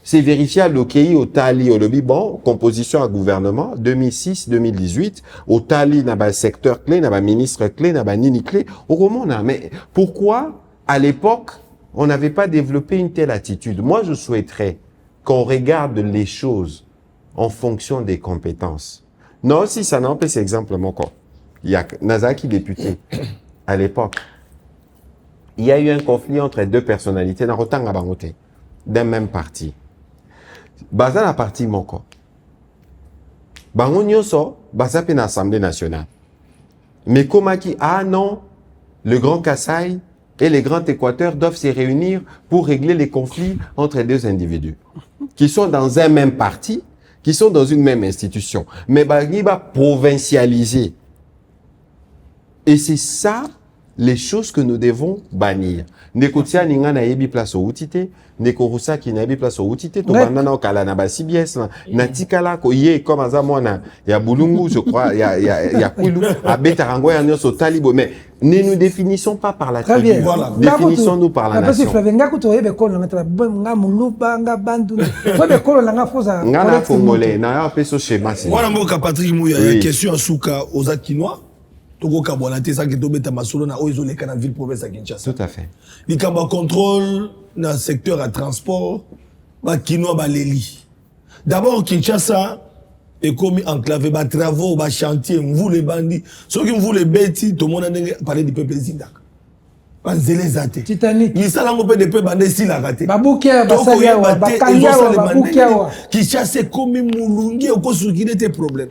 C'est vérifiable au Kei, au Tali, au lobby. Bon, composition à gouvernement, 2006-2018. Au Tali, n'a pas secteur clé, n'a pas ministre clé, n'a pas nini clé. Au Roman, mais pourquoi, à l'époque, on n'avait pas développé une telle attitude? Moi, je souhaiterais qu'on regarde les choses en fonction des compétences. Non, si ça n'empêche, c'est exemple, mon corps. Il y a Nazaki député, à l'époque. Il y a eu un conflit entre deux personnalités, d'un même parti. Baza la partie moko. Bango nyonso, baza pe na Assemblée nationale. Mais Komaki, ah non, le Grand Kassai et le Grand Équateur doivent se réunir pour régler les conflits entre deux individus qui sont dans un même parti, qui sont dans une même institution. Mais bangi va provincialiser. Et c'est ça les choses que nous devons bannir. Nekotia ninga na yebi place au outité, nekorusa ki na yebi place au outité, to bandana o kala na ba CBS na tikala ko ye comme azamona ya bulungu je crois ya kulu abetarango ya nyoso talibo, mais ne nous définissons pas par la tribu, voilà. Définissons-nous par la nation. Ngana congolais na ya peso schéma c'est. Voilà mboka Patrick Mouya, question à Souka aux Akinois. Toko kabonate ça qui tombe ta masolo na oizo le kana ville province à Kinshasa. Tout à fait. Li kamba contrôle dans le secteur à transport ba kinoa ba leli. D'abord Kinshasa est commis enclavé ba travaux ba chantier vous les bandits ceux qui vous les bêtis tout le monde a parlé du peuple zindak. Ba zele zate. Titanic. Ni sala ngo pe de pe bandé si la raté. Ba bukia ba salia wa ba kanya wa ba bukia wa. Kinshasa commis mulungi au kosuki des problèmes.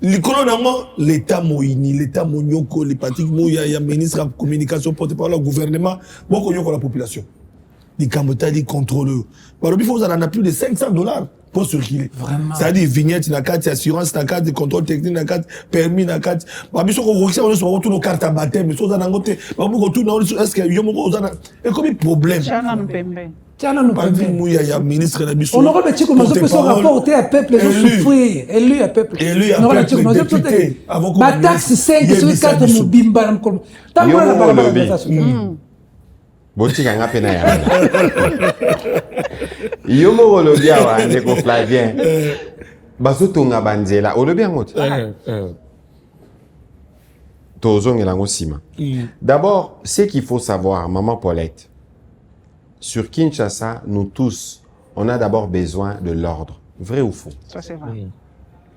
L'État moïni, l'État monioko, les partis il y a ministre de communication porté par le gouvernement, beaucoup de la population. Les Kamotali contrôlent. Il faut en plus de $500 pour circuler. Vraiment. C'est-à-dire vignette, la carte assurance, la carte de contrôle technique, la carte permis, la carte. Il faut qu'on retourne aux cartes à baptême, mais on a côté, on retourne est-ce qu'il y a un comme problème. Il y a ministre de la mission. On aurait dit que nous avons rapporté à peuple, les gens souffrir, élu à peuple. Élu à peuple, député. Ma taxe 5, sur 4, nous bimba. botika nga pena ya yo mo olobi awa ndeko Flavien bazotonga banzela olobi yango tozongela yango nsima. D'abord, ce qu'il faut savoir, maman Paulette, sur Kinshasa, nous tous, on a d'abord besoin de l'ordre. Vrai ou faux? Ça, c'est vrai.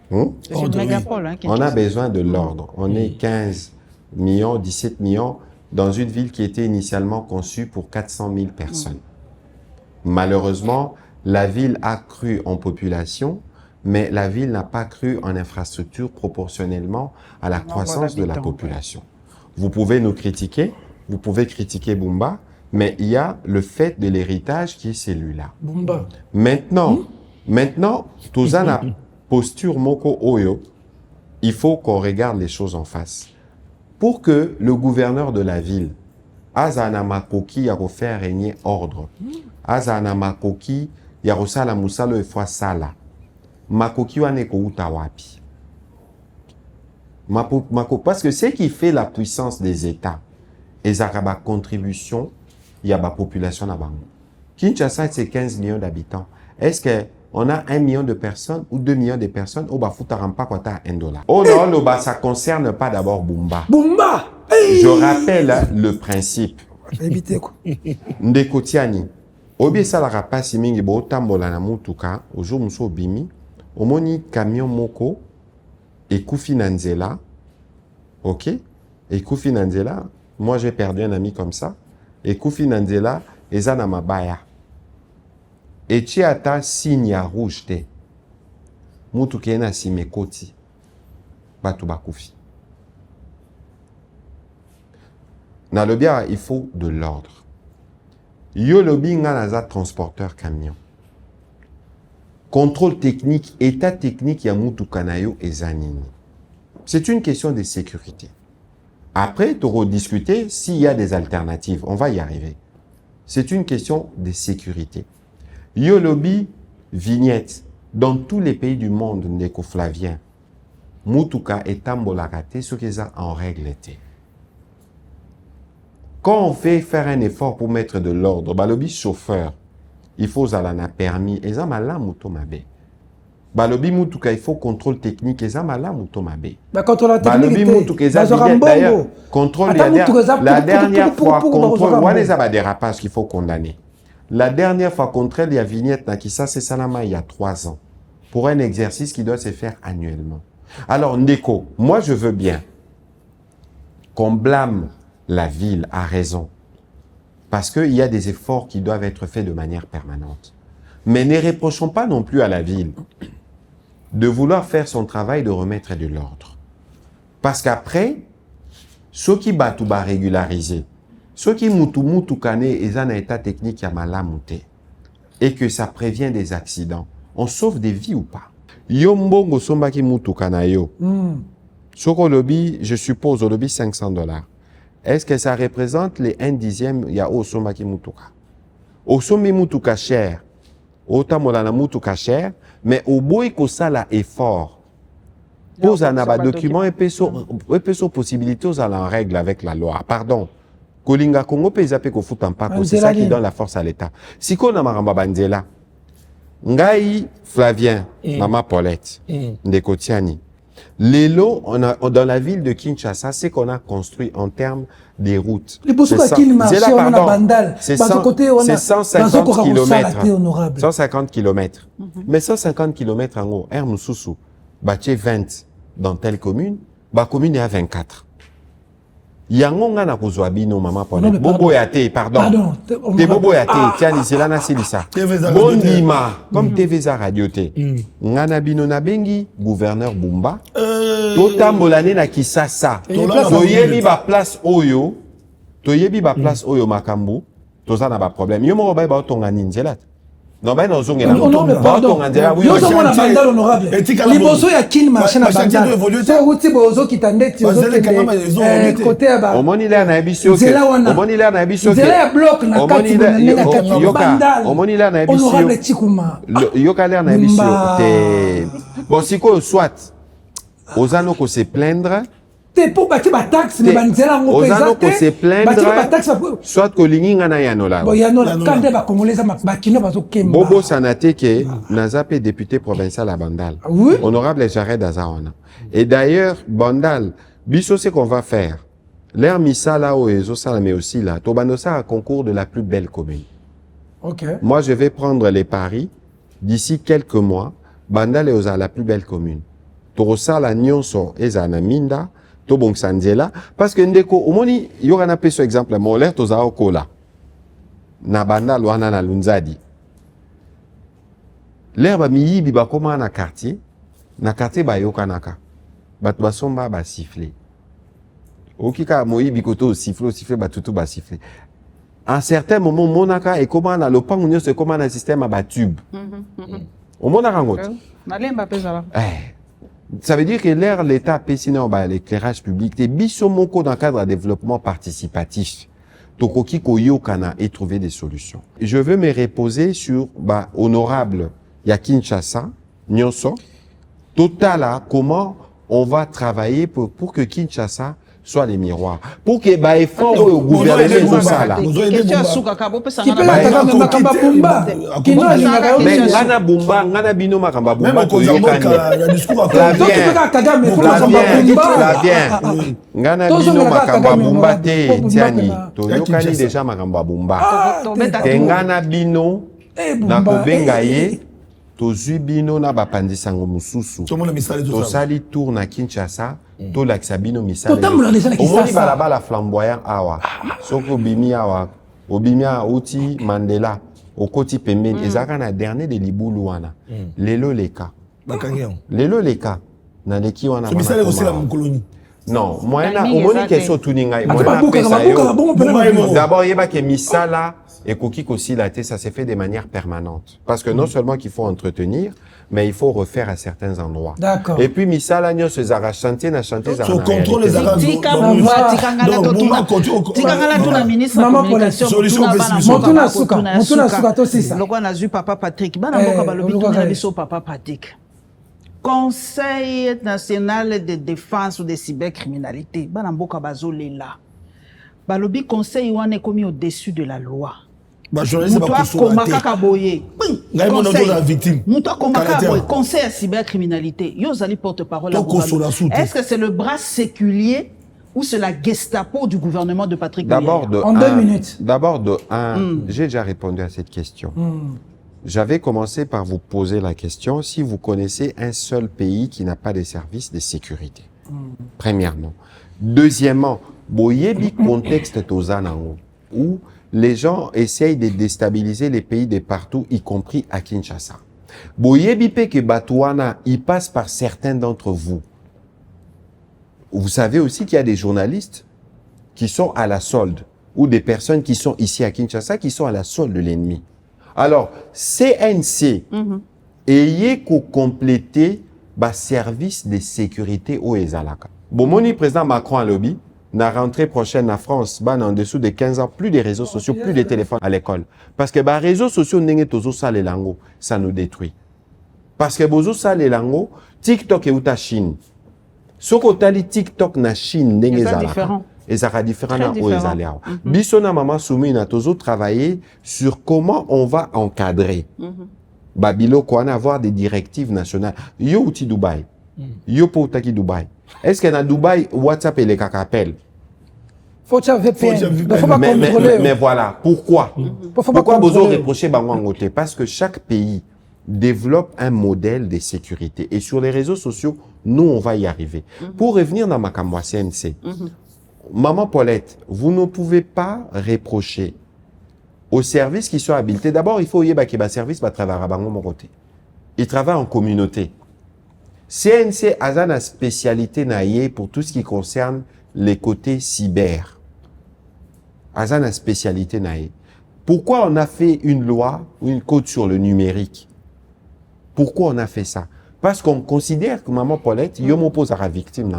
C'est une mégapole. Hein, on a besoin de l'ordre. On est 15 millions, 17 millions dans une ville qui était initialement conçue pour 400 000 personnes. Malheureusement, la ville a cru en population, mais la ville n'a pas cru en infrastructure proportionnellement à la croissance de la population. Vous pouvez nous critiquer, vous pouvez critiquer Bumba, mais il y a le fait de l'héritage qui est celui-là. Bumba. Maintenant, Tozana posture Moko Oyo, il faut qu'on regarde les choses en face. Pour que le gouverneur de la ville, Azana Makoki, a faire régner ordre, Azana Makoki, Yarosala Musalo et fois Sala, Makoki Waneko Utawapi. Parce que ce qui fait la puissance des États, et Zaraba contribution, il y a la population là-bas. Kinshasa, c'est 15 millions d'habitants. Est-ce qu'on a 1 million de personnes ou 2 millions de personnes au Bafoutarampa Kwata $1? Oh non, ça ne concerne pas d'abord Bumba. Bumba! Je rappelle le principe. Évitez quoi. Ndeko Tiani. Obi salara pasi mingi bo tambola na mutuka, ojo muso bimi, omoni camion moko, ekufi nanzela, ok? Ekufi nanzela, moi j'ai perdu un ami comme ça, ekufi nanzela, eza na mabaya. Et tu ata signe ya rouge te. Mutuka ena simekoti. Batu bakufi. Na le bien, il faut de l'ordre. Yo lobi nga naza transporteur camion. Contrôle technique, état technique ya mutuka na yo eza nini. C'est une question de sécurité. Après, tu rediscuter s'il y a des alternatives. On va y arriver. C'est une question de sécurité. Yo lobi vignette. Dans tous les pays du monde, ndeko Flavien, mutuka etambolaka te, ce qui est en règle te. Quand on fait faire un effort pour mettre de l'ordre, balobi chauffeur, il faut zalana permis, et zamala muto mabe. Balobi mutuka, il faut contrôle technique, et zamala muto mabe. Contrôle Balobi mutuka, d'ailleurs, contrôle, la dernière fois, contrôle, ouais, les abadérapages qu'il faut condamner. La dernière fois, contrôle, il y a vignette, Nakisa, c'est Salama, il y a 3 ans, pour un exercice qui doit se faire annuellement. Alors, Ndeko, moi, je veux bien qu'on blâme la ville a raison. Parce qu'il y a des efforts qui doivent être faits de manière permanente. Mais ne reprochons pas non plus à la ville de vouloir faire son travail de remettre de l'ordre. Parce qu'après, ceux qui battent ou ba régulariser, ceux qui mutu kane et un état technique ya malamute, et que ça prévient des accidents, on sauve des vies ou pas? Yombongo somba ki mutu kana yo. Soko lobby, je suppose, au lobby $500. Est-ce que ça représente les 1/10 il y a Osoma qui mutuka? Osomi mutuka cher. Otamolana mutuka cher, mais au bout ko sala effort. Pose un document et peso possibilité aux en règle avec la loi. Pardon. Kolinga Kongo pe zape ko futan pa ko, c'est ça qui donne la force à l'État. Si ko na maramba banzela. Ngai Flavien, Maman Paulette, Ndeko Tiani. Les lots, dans la ville de Kinshasa, c'est qu'on a construit en termes des routes. C'est 150 km. 150 km. Mais 150 km en haut, Hermoussoussou, Baché 20 dans telle commune, ba commune est à 24. Yangonga na kozwabino Maman Paulette. Bobo yate, pardon. Te bobo yate, tiens, c'est là na silisa. Bondima, comme TVza Radio T. Ngana bino na bengi, gouverneur Bumba. Totambolane na Kisasa. Toyebi ba place Oyo. Toyebi ba place Oyo Makambu. Toza na ba problème. Yo mo ba ba tonga ninzelat. Non, ben non, pardon. Yo sommes la bandale honorable. Liboso ya kin marché na bandale. C'est outi bozo qui t'endette bozo qui côté ba. Omoni la na ebisio. Omoni la na ebisio. Zela ya bloc na kati na kati bandale. Omoni la na ebisio. Honorable Chikuma. Yoka la na ebisio. Bon, siko soit ozano ko se plaindre T'es pour bâtir ma taxe, mais banzela mon Ozano ko se plaindre. Bâtir ma taxe, Soit ko lingi ngana yanola. bon, yanola, quand des Congolais, ça m'a bakino, bazo kemba. Bobo Sanate ke nazape député provincial à Bandal. Oui. Honorable Jared Azawana. Et d'ailleurs, Bandal, biso c'est qu'on va faire. L'air Misala ou Ezosala, mais aussi là, Tobanosa a concours de la plus belle commune. Ok. Moi, je vais prendre les paris. D'ici quelques mois, Bandal est aux la plus belle commune. Torosa la nyonso ezana minda, tobong sanzela, parce que ndeko, omoni, yorana pe ce exemple, mon l'air toza okola. Na Bandal wana na lunzadi. L'air ba miyibi ba koma na quartier ba yokanaka. Bat basomba ba siffler. Okika moyibi koto siffler ba tutu ba siffler. À un certain moment, monaka et comment on a le pan, c'est comment on a un système à tube. Au monaka ça veut dire que l'air, l'État, sinon, l'éclairage public, des bisomoko dans le cadre de développement participatif. Tokoki koyokana et trouver des solutions. Je veux me reposer sur, honorable, Kinshasa, Nyonso, Totala, comment on va travailler pour que Kinshasa soit les miroirs. Pour que effort au gouvernement ça là. Qui peut la makamba bumba. Qui non mais ngana bumba, ngana bino makamba bumba. Même au il y a du discours à La faire. bien. Ngana bino makamba bumba te tiani. Toyokani déjà makamba bumba. Ngana bino na kobenga ye. Tozui bino na bapandisango mususu. Tosali tour na Kinshasa. To l'axabino misale. Omoni balabala flamboyant awa. Soko bimi awa. Obimia outi Mandela. Okoti pembeni. Ezaka na dernier de libulu wana. Lelo leka. Lelo leka. Na leki wana. Misale aussi la colonie. Non, moyena omoni question tuninga. D'abord yeba ke misala et koki kosi la te, ça s'est fait de manière permanente. Parce que non seulement qu'il faut entretenir, mais il faut refaire à certains endroits. D'accord. Et puis misala nyo se zara chanter na chanter zara. Sur contrôle les arabes. Conseil national de défense ou de cybercriminalité. Banamboka bazolela. Balobi conseil wane commis au-dessus de la loi. Conseil à cybercriminalité. Yozali porte-parole. Est-ce que c'est le bras séculier ou c'est la Gestapo du gouvernement de Patrick D'abord, en 2 minutes. D'abord, j'ai déjà répondu à cette question. J'avais commencé par vous poser la question si vous connaissez un seul pays qui n'a pas de services de sécurité. Premièrement. Deuxièmement, boyebi contexte tozanango où les gens essayent de déstabiliser les pays de partout, y compris à Kinshasa. Boyebi peke Batouana, il passe par certains d'entre vous. Vous savez aussi qu'il y a des journalistes qui sont à la solde ou des personnes qui sont ici à Kinshasa qui sont à la solde de l'ennemi. Alors, CNC, ayez qu'au compléter le service de sécurité au Ezalaka. Bon, mon président Macron a lobby, la rentrée prochaine en France, en dessous de 15 ans, plus de réseaux sociaux, plus de téléphones à l'école. Parce que les réseaux sociaux, ça nous détruit. Parce que bozo ça les lango, TikTok et uta Chine. Ce que TikTok na Chine, c'est différent. Et ça sera différent où ils allaient. Bissona maman soumi na tozo travailler sur comment on va encadrer. Babilo quoi avoir des directives nationales. Yo outi Dubaï. Yo po utaki Dubaï. Est-ce que dans Dubaï WhatsApp et les capels? Faut que mais voilà, pourquoi? Pourquoi vous reprochez Bangwangote? Parce que chaque pays développe un modèle de sécurité. Et sur les réseaux sociaux, nous, on va y arriver. Pour revenir dans ma Kamwa CNC, Maman Paulette, vous ne pouvez pas reprocher aux services qui sont habilités. D'abord, il faut y avoir un service qui travaille à Bango côté. Il travaille en communauté. CNC a une spécialité naïe pour tout ce qui concerne les côtés cyber. A une spécialité naïe. Pourquoi on a fait une loi ou une code sur le numérique? Pourquoi on a fait ça? Parce qu'on considère que Maman Paulette, il m'oppose à la victime,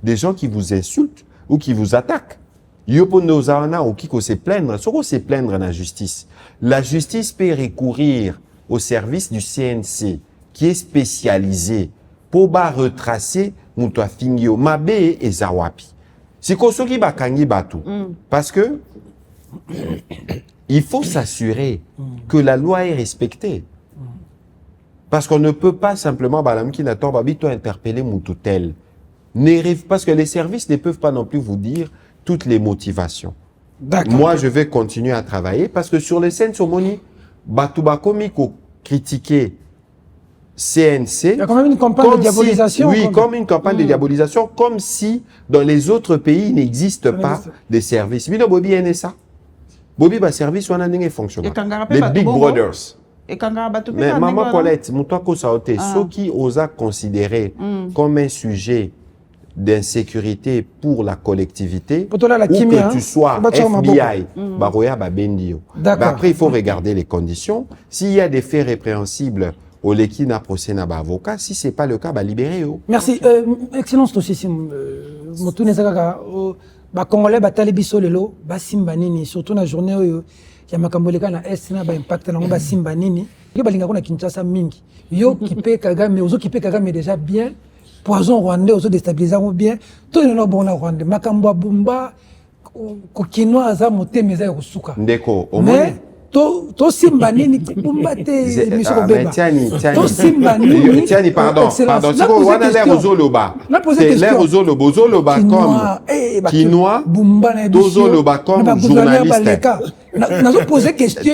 des gens qui vous insultent ou qui vous attaquent. Yopo nozana ou qui se plaindre, soko se plaindre dans la justice. La justice peut recourir au service du CNC qui est spécialisé pour retracer mutu afingi yo mabe eza wapi siko soki bakangi bato parce que il faut s'assurer que la loi est respectée. Parce qu'on ne peut pas simplement, interpeller Moutoutel. Parce que les services ne peuvent pas non plus vous dire toutes les motivations. Moi, je vais continuer à travailler parce que sur les scènes Somoni, Batoubakomi critiquer CNC. Il y a quand même une campagne de diabolisation. Si, oui, comme une campagne de diabolisation, comme si dans les autres pays, il n'existe pas de services. Bino Bobi est ça. Bobi ba service wana ndenge fonctionne. Les Big Brothers. Mais maman Paulette, moutako saote, ce qui osa considérer comme un sujet d'insécurité pour la collectivité, ou que tu sois FBI, baroya babendio. Après, il faut regarder les conditions. S'il y a des faits répréhensibles au leki na procès na ba avocat, si c'est pas le cas, bah libérez. Merci. Excellence aussi, Moutoune Zagaka. Ba Congolais batali biso lelo ba simba nini surtout na journée oyo ya makamboleka na est na ba impact na ba simba nini yo balinga kuna Kinshasa mingi yo kipe Kagame ozo kipe Kagame déjà bien poison rwandais ozo déstabiliser bien to ino bona rwandais makambo bumba ko kinwa za motema za yosuka ndeko omoni to simba nini bumba te misoko beba to simba nini tiani pardon siko wana l'air ozoloba l'air ozoloba comme Kinois tozoloba comme journaliste nazo poser question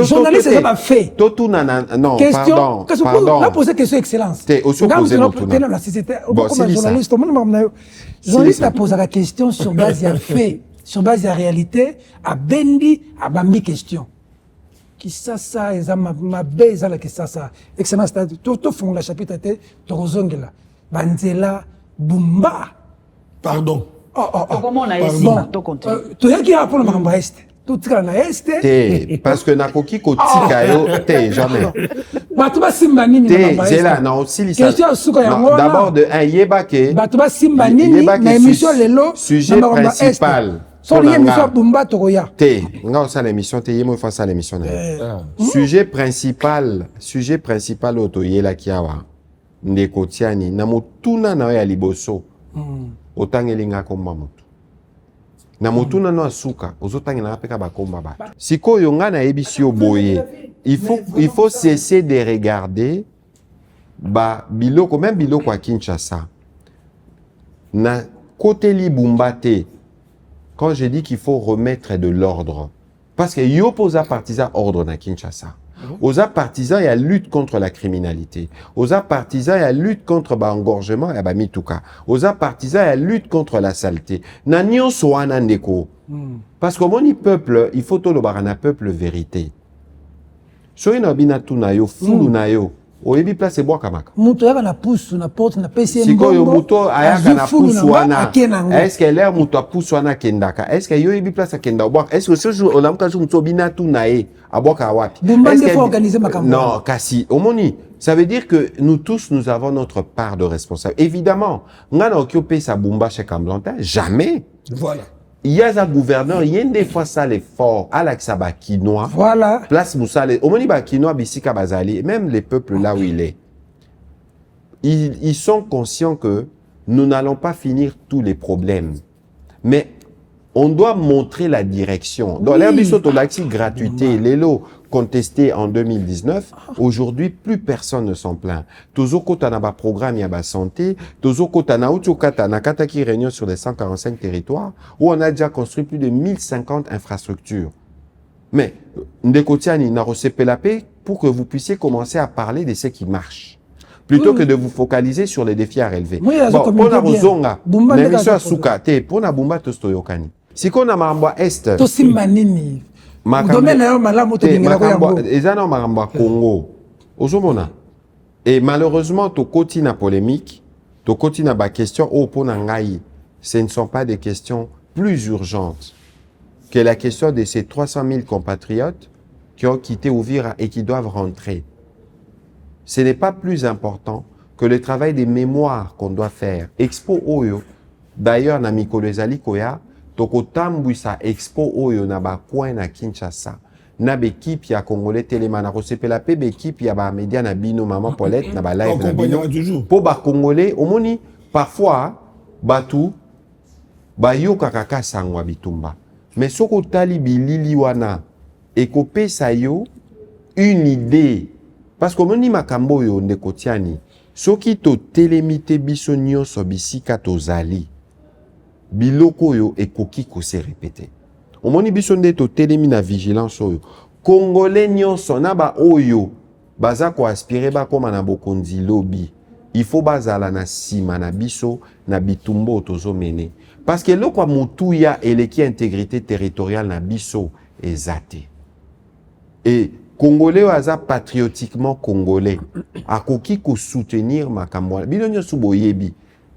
journaliste ça va fait non pardon na poser question excellence la société comme journaliste journaliste a posé la question sur base de fait sur base de réalité a bendi a bambi question qui ça et ça ma base là qui ça excellence tout fond la chapitre était torozongela banzela bumba pardon comment on a essayé to continue to yaki pour le mambo est tout ça na est parce que nakoki kotika yo te jamais batu ba simba nini na zela na osili ça d'abord de un yebake batu ba simba nini na émission lelo sujet principal so lié émission bumba tokoya te nga osa l'émission te yemo fa ça l'émission sujet principal otoyela kiawa ndeko tiani na motuna na ya liboso otangelinga komba moto na motuna no asuka ozotangela peka bakomba ba sikoyo nga na ebisio boye il faut cesser de regarder ba biloko même biloko à Kinshasa na côté libumbate. Quand je dis qu'il faut remettre de l'ordre, parce que yo posa partisan ordre na Kinshasa. Osa partisan ya lutte contre la criminalité. Osa partisan ya lutte contre engorgement ya mituka. Osa partisan ya lutte contre la saleté. Na nyonso wana ndeko. Parce que mon peuple, il faut tout le barana peuple vérité. Soy na bina tu na yo fulu na yo. Oyebi place bois kamaka. Muto yaka na pousse na porte na PC mbongo. Siko yo muto ayaka na pousse wana. Est-ce que l'air muto pousse wana kendaka? Est-ce que yo yebi place kenda bois? Est-ce que ce jour on a muto muto bina tu nae aboka wapi? Est-ce qu'il faut organiser makambo? Non, kasi omoni. Ça veut dire que nous tous nous avons notre part de responsabilité. Évidemment, ngana occupé sa bumba chez Kamblantin, jamais. Voilà. Il y a un gouverneur, il y a des fois ça l'effort, Alaksaba Kinois, voilà. Place Moussale, Omoniba Kinois, Bissika Bazali, même les peuples là où il est, ils sont conscients que nous n'allons pas finir tous les problèmes. Mais on doit montrer la direction. Dans l'ère du Sotodaxi, gratuité, les lots contestés en 2019, aujourd'hui, plus personne ne s'en plaint. Tozoko Tanaba programme Yaba Santé, Tozoko Tanauchokata Nakataki réunion sur les 145 territoires, où on a déjà construit plus de 1050 infrastructures. Mais, Ndekotiani n'a reçu la paix pour que vous puissiez commencer à parler de ce qui marche. Plutôt que de vous focaliser sur les défis à relever. Bon, pour la Rozonga, l'émission à Soukate, pour la Bumba Tostoyokani. Si qu'on a Maramba Est. Tosimanini. Domaine na malamu to dingela ko yango. Ezana Maramba Congo. Ozomona. Et malheureusement, to koti na polémique, to koti na ba question au pona ngai. Ce ne sont pas des questions plus urgentes que la question de ces 300 000 compatriotes qui ont quitté Ouvira et qui doivent rentrer. Ce n'est pas plus important que le travail des mémoires qu'on doit faire. Expo Oyo, d'ailleurs, na Mikolo Ezali Koya, toko tambwisa expo oyo na ba coin na Kinshasa na l'équipe ya Congolais Téléma na rosepela pe l'équipe ya ba média na bino maman Paulette na ba live na bino po ba Congolais omoni parfois batu bayoka kaka sangwa bitumba mais soko tali bilili wana ekopesa yo une idée parce que moni makambo yo ndeko tiani soki to telemite biso nyonso bisika tozali biloko yo ekoki ko se répéter omoni biso nde to telemi na vigilance oyo congolais nyonso na ba oyo baza ko aspirer ba koma na bokonzi lobby il faut bazala na sima na biso na bitumbo tozo mene parce que lokwa mutu ya eleki intégrité territoriale na biso ezate et congolais waza patriotiquement congolais akoki ko soutenir makambo bino nyonso boyebi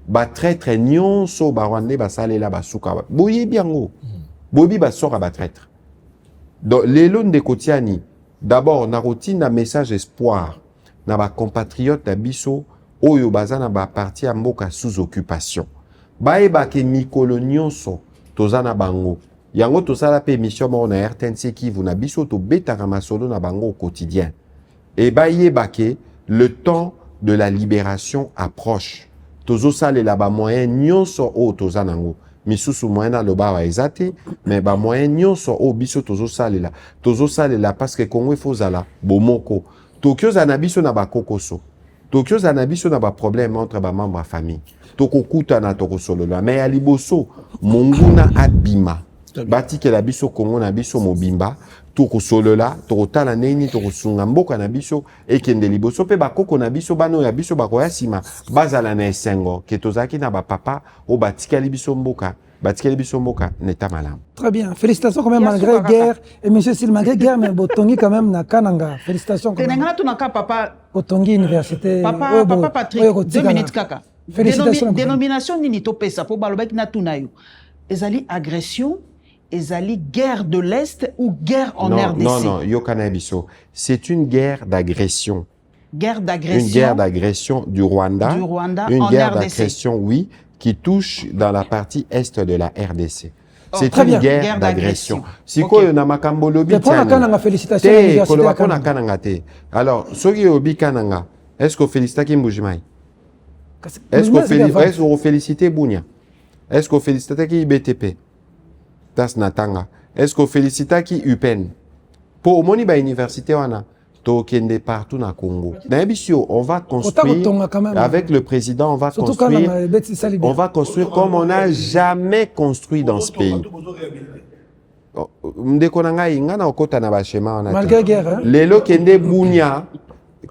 ba traître nyonso ba rwandais basalela basuka boyebi yango boyebi basoka ba traître donc lelo ndeko tiani d'abord na routine na message espoir na ba compatriotes na biso oyo baza na ba parti ya mboka sous occupation baeba ke mikolo nyonso toza na bango yango tosala pe émission mo na RTNC Kivu na biso to betaka masolo na bango au quotidien et baeba ke le temps de la libération approche tozo salela ba moyen nyonso o toza nango misusu moyen na loba wa ezate mais ba moyen nyonso o biso tozo salela parce que Congo fozala bomoko Tokyo za na biso na ba kokoso Tokyo za na biso na ba problème entre ba membres de famille tokokuta na tokosolola mais ya liboso monguna abima batike la biso Congo na biso mobimba tokosolola tokotala neni tokosunga mboka na biso ekende liboso pe bakoko na biso bano ya biso bakoya sima bazala na esengo ke tozaki na ba papa o batikali biso mboka neta malam. Très bien. Félicitations quand même malgré guerre. Et monsieur Sil, malgré guerre, mais Botongi quand même na Kananga. Félicitations quand même. Tenengana tunaka papa. Botongi université. Papa Patrick. 2 minutes kaka. Félicitations. Dénomination nini to pesa po balobek na tunayo. Ezali agression, ezali guerre de l'Est ou guerre en RDC. Non, yokana biso. C'est une guerre d'agression. Guerre d'agression. Une guerre d'agression du Rwanda. Une guerre d'agression, oui, qui touche dans la partie est de la RDC. C'est une guerre d'agression. Si quoi on a makambo lobi tiana. Félicitations. Alors, soki obi kananga, est-ce qu'on félicite Kimbujimai? Est-ce qu'on félicite Bounia? Est-ce qu'on félicite qui BTP? Tas Natanga. Est-ce qu'on félicite qui UPEN? Pour moni ba université wana. Tokende partout na Congo. N'abisio, on va construire avec le président, on va construire comme on n'a jamais construit dans ce pays. Mdekonanga inga na okota na bashema na. Malgré guerre. Lelo kende bunya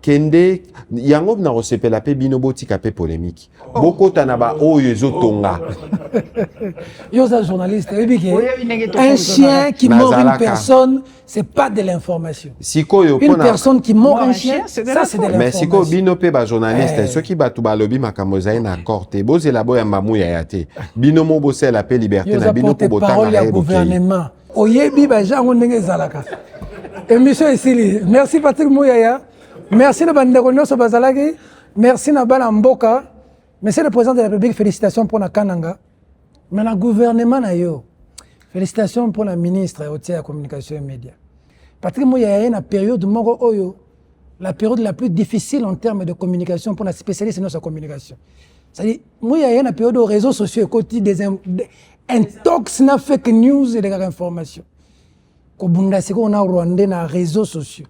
kende yango na osepela pe binoboti ka pe polémique. Bokota na ba oyo ezotonga. Yosa journaliste, un chien qui mord une personne, c'est pas de l'information. Une personne qui mord un chien, ça c'est de l'information. Mais si ko bino pe ba journaliste, ceux qui batu ba lobi makambo za na corté, boze la boya mamu ya yate. Bino mo bose la pe liberté na bino ko botanga ya gouvernement. Oyebi ba jango ndenge zalaka. Émission ici. Merci Patrick Mouyaya. Merci na bandeko nyonso bazalaki. Merci na bana mboka. Monsieur le président de la République, félicitations pour la Kananga. Mais le gouvernement na yo. Félicitations pour la ministre de la communication et médias. Patrick Mouyaya na période moko oyo, la période la plus difficile en termes de communication pour la spécialiste de notre communication. C'est-à-dire Mouyaya na période aux réseaux sociaux côté des intox na fake news et des informations. Ko bunda siko na Rwandais na réseaux sociaux.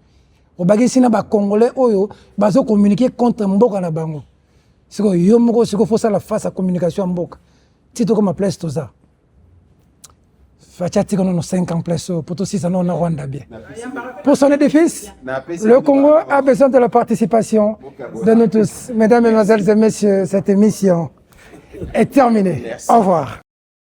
Obagisi na ba Congolais oyo bazo communiquer contre mboka na bango. Siko yo moko siko faut ça la face à communication mboka. Tito comme place tout ça. Fachati qu'on a 5 ans place pour tout ça non Rwanda bien. Pour son édifice, le Congo a besoin de la participation de nous tous. Mesdames, Mesdemoiselles et Messieurs, cette émission est terminée. Au revoir.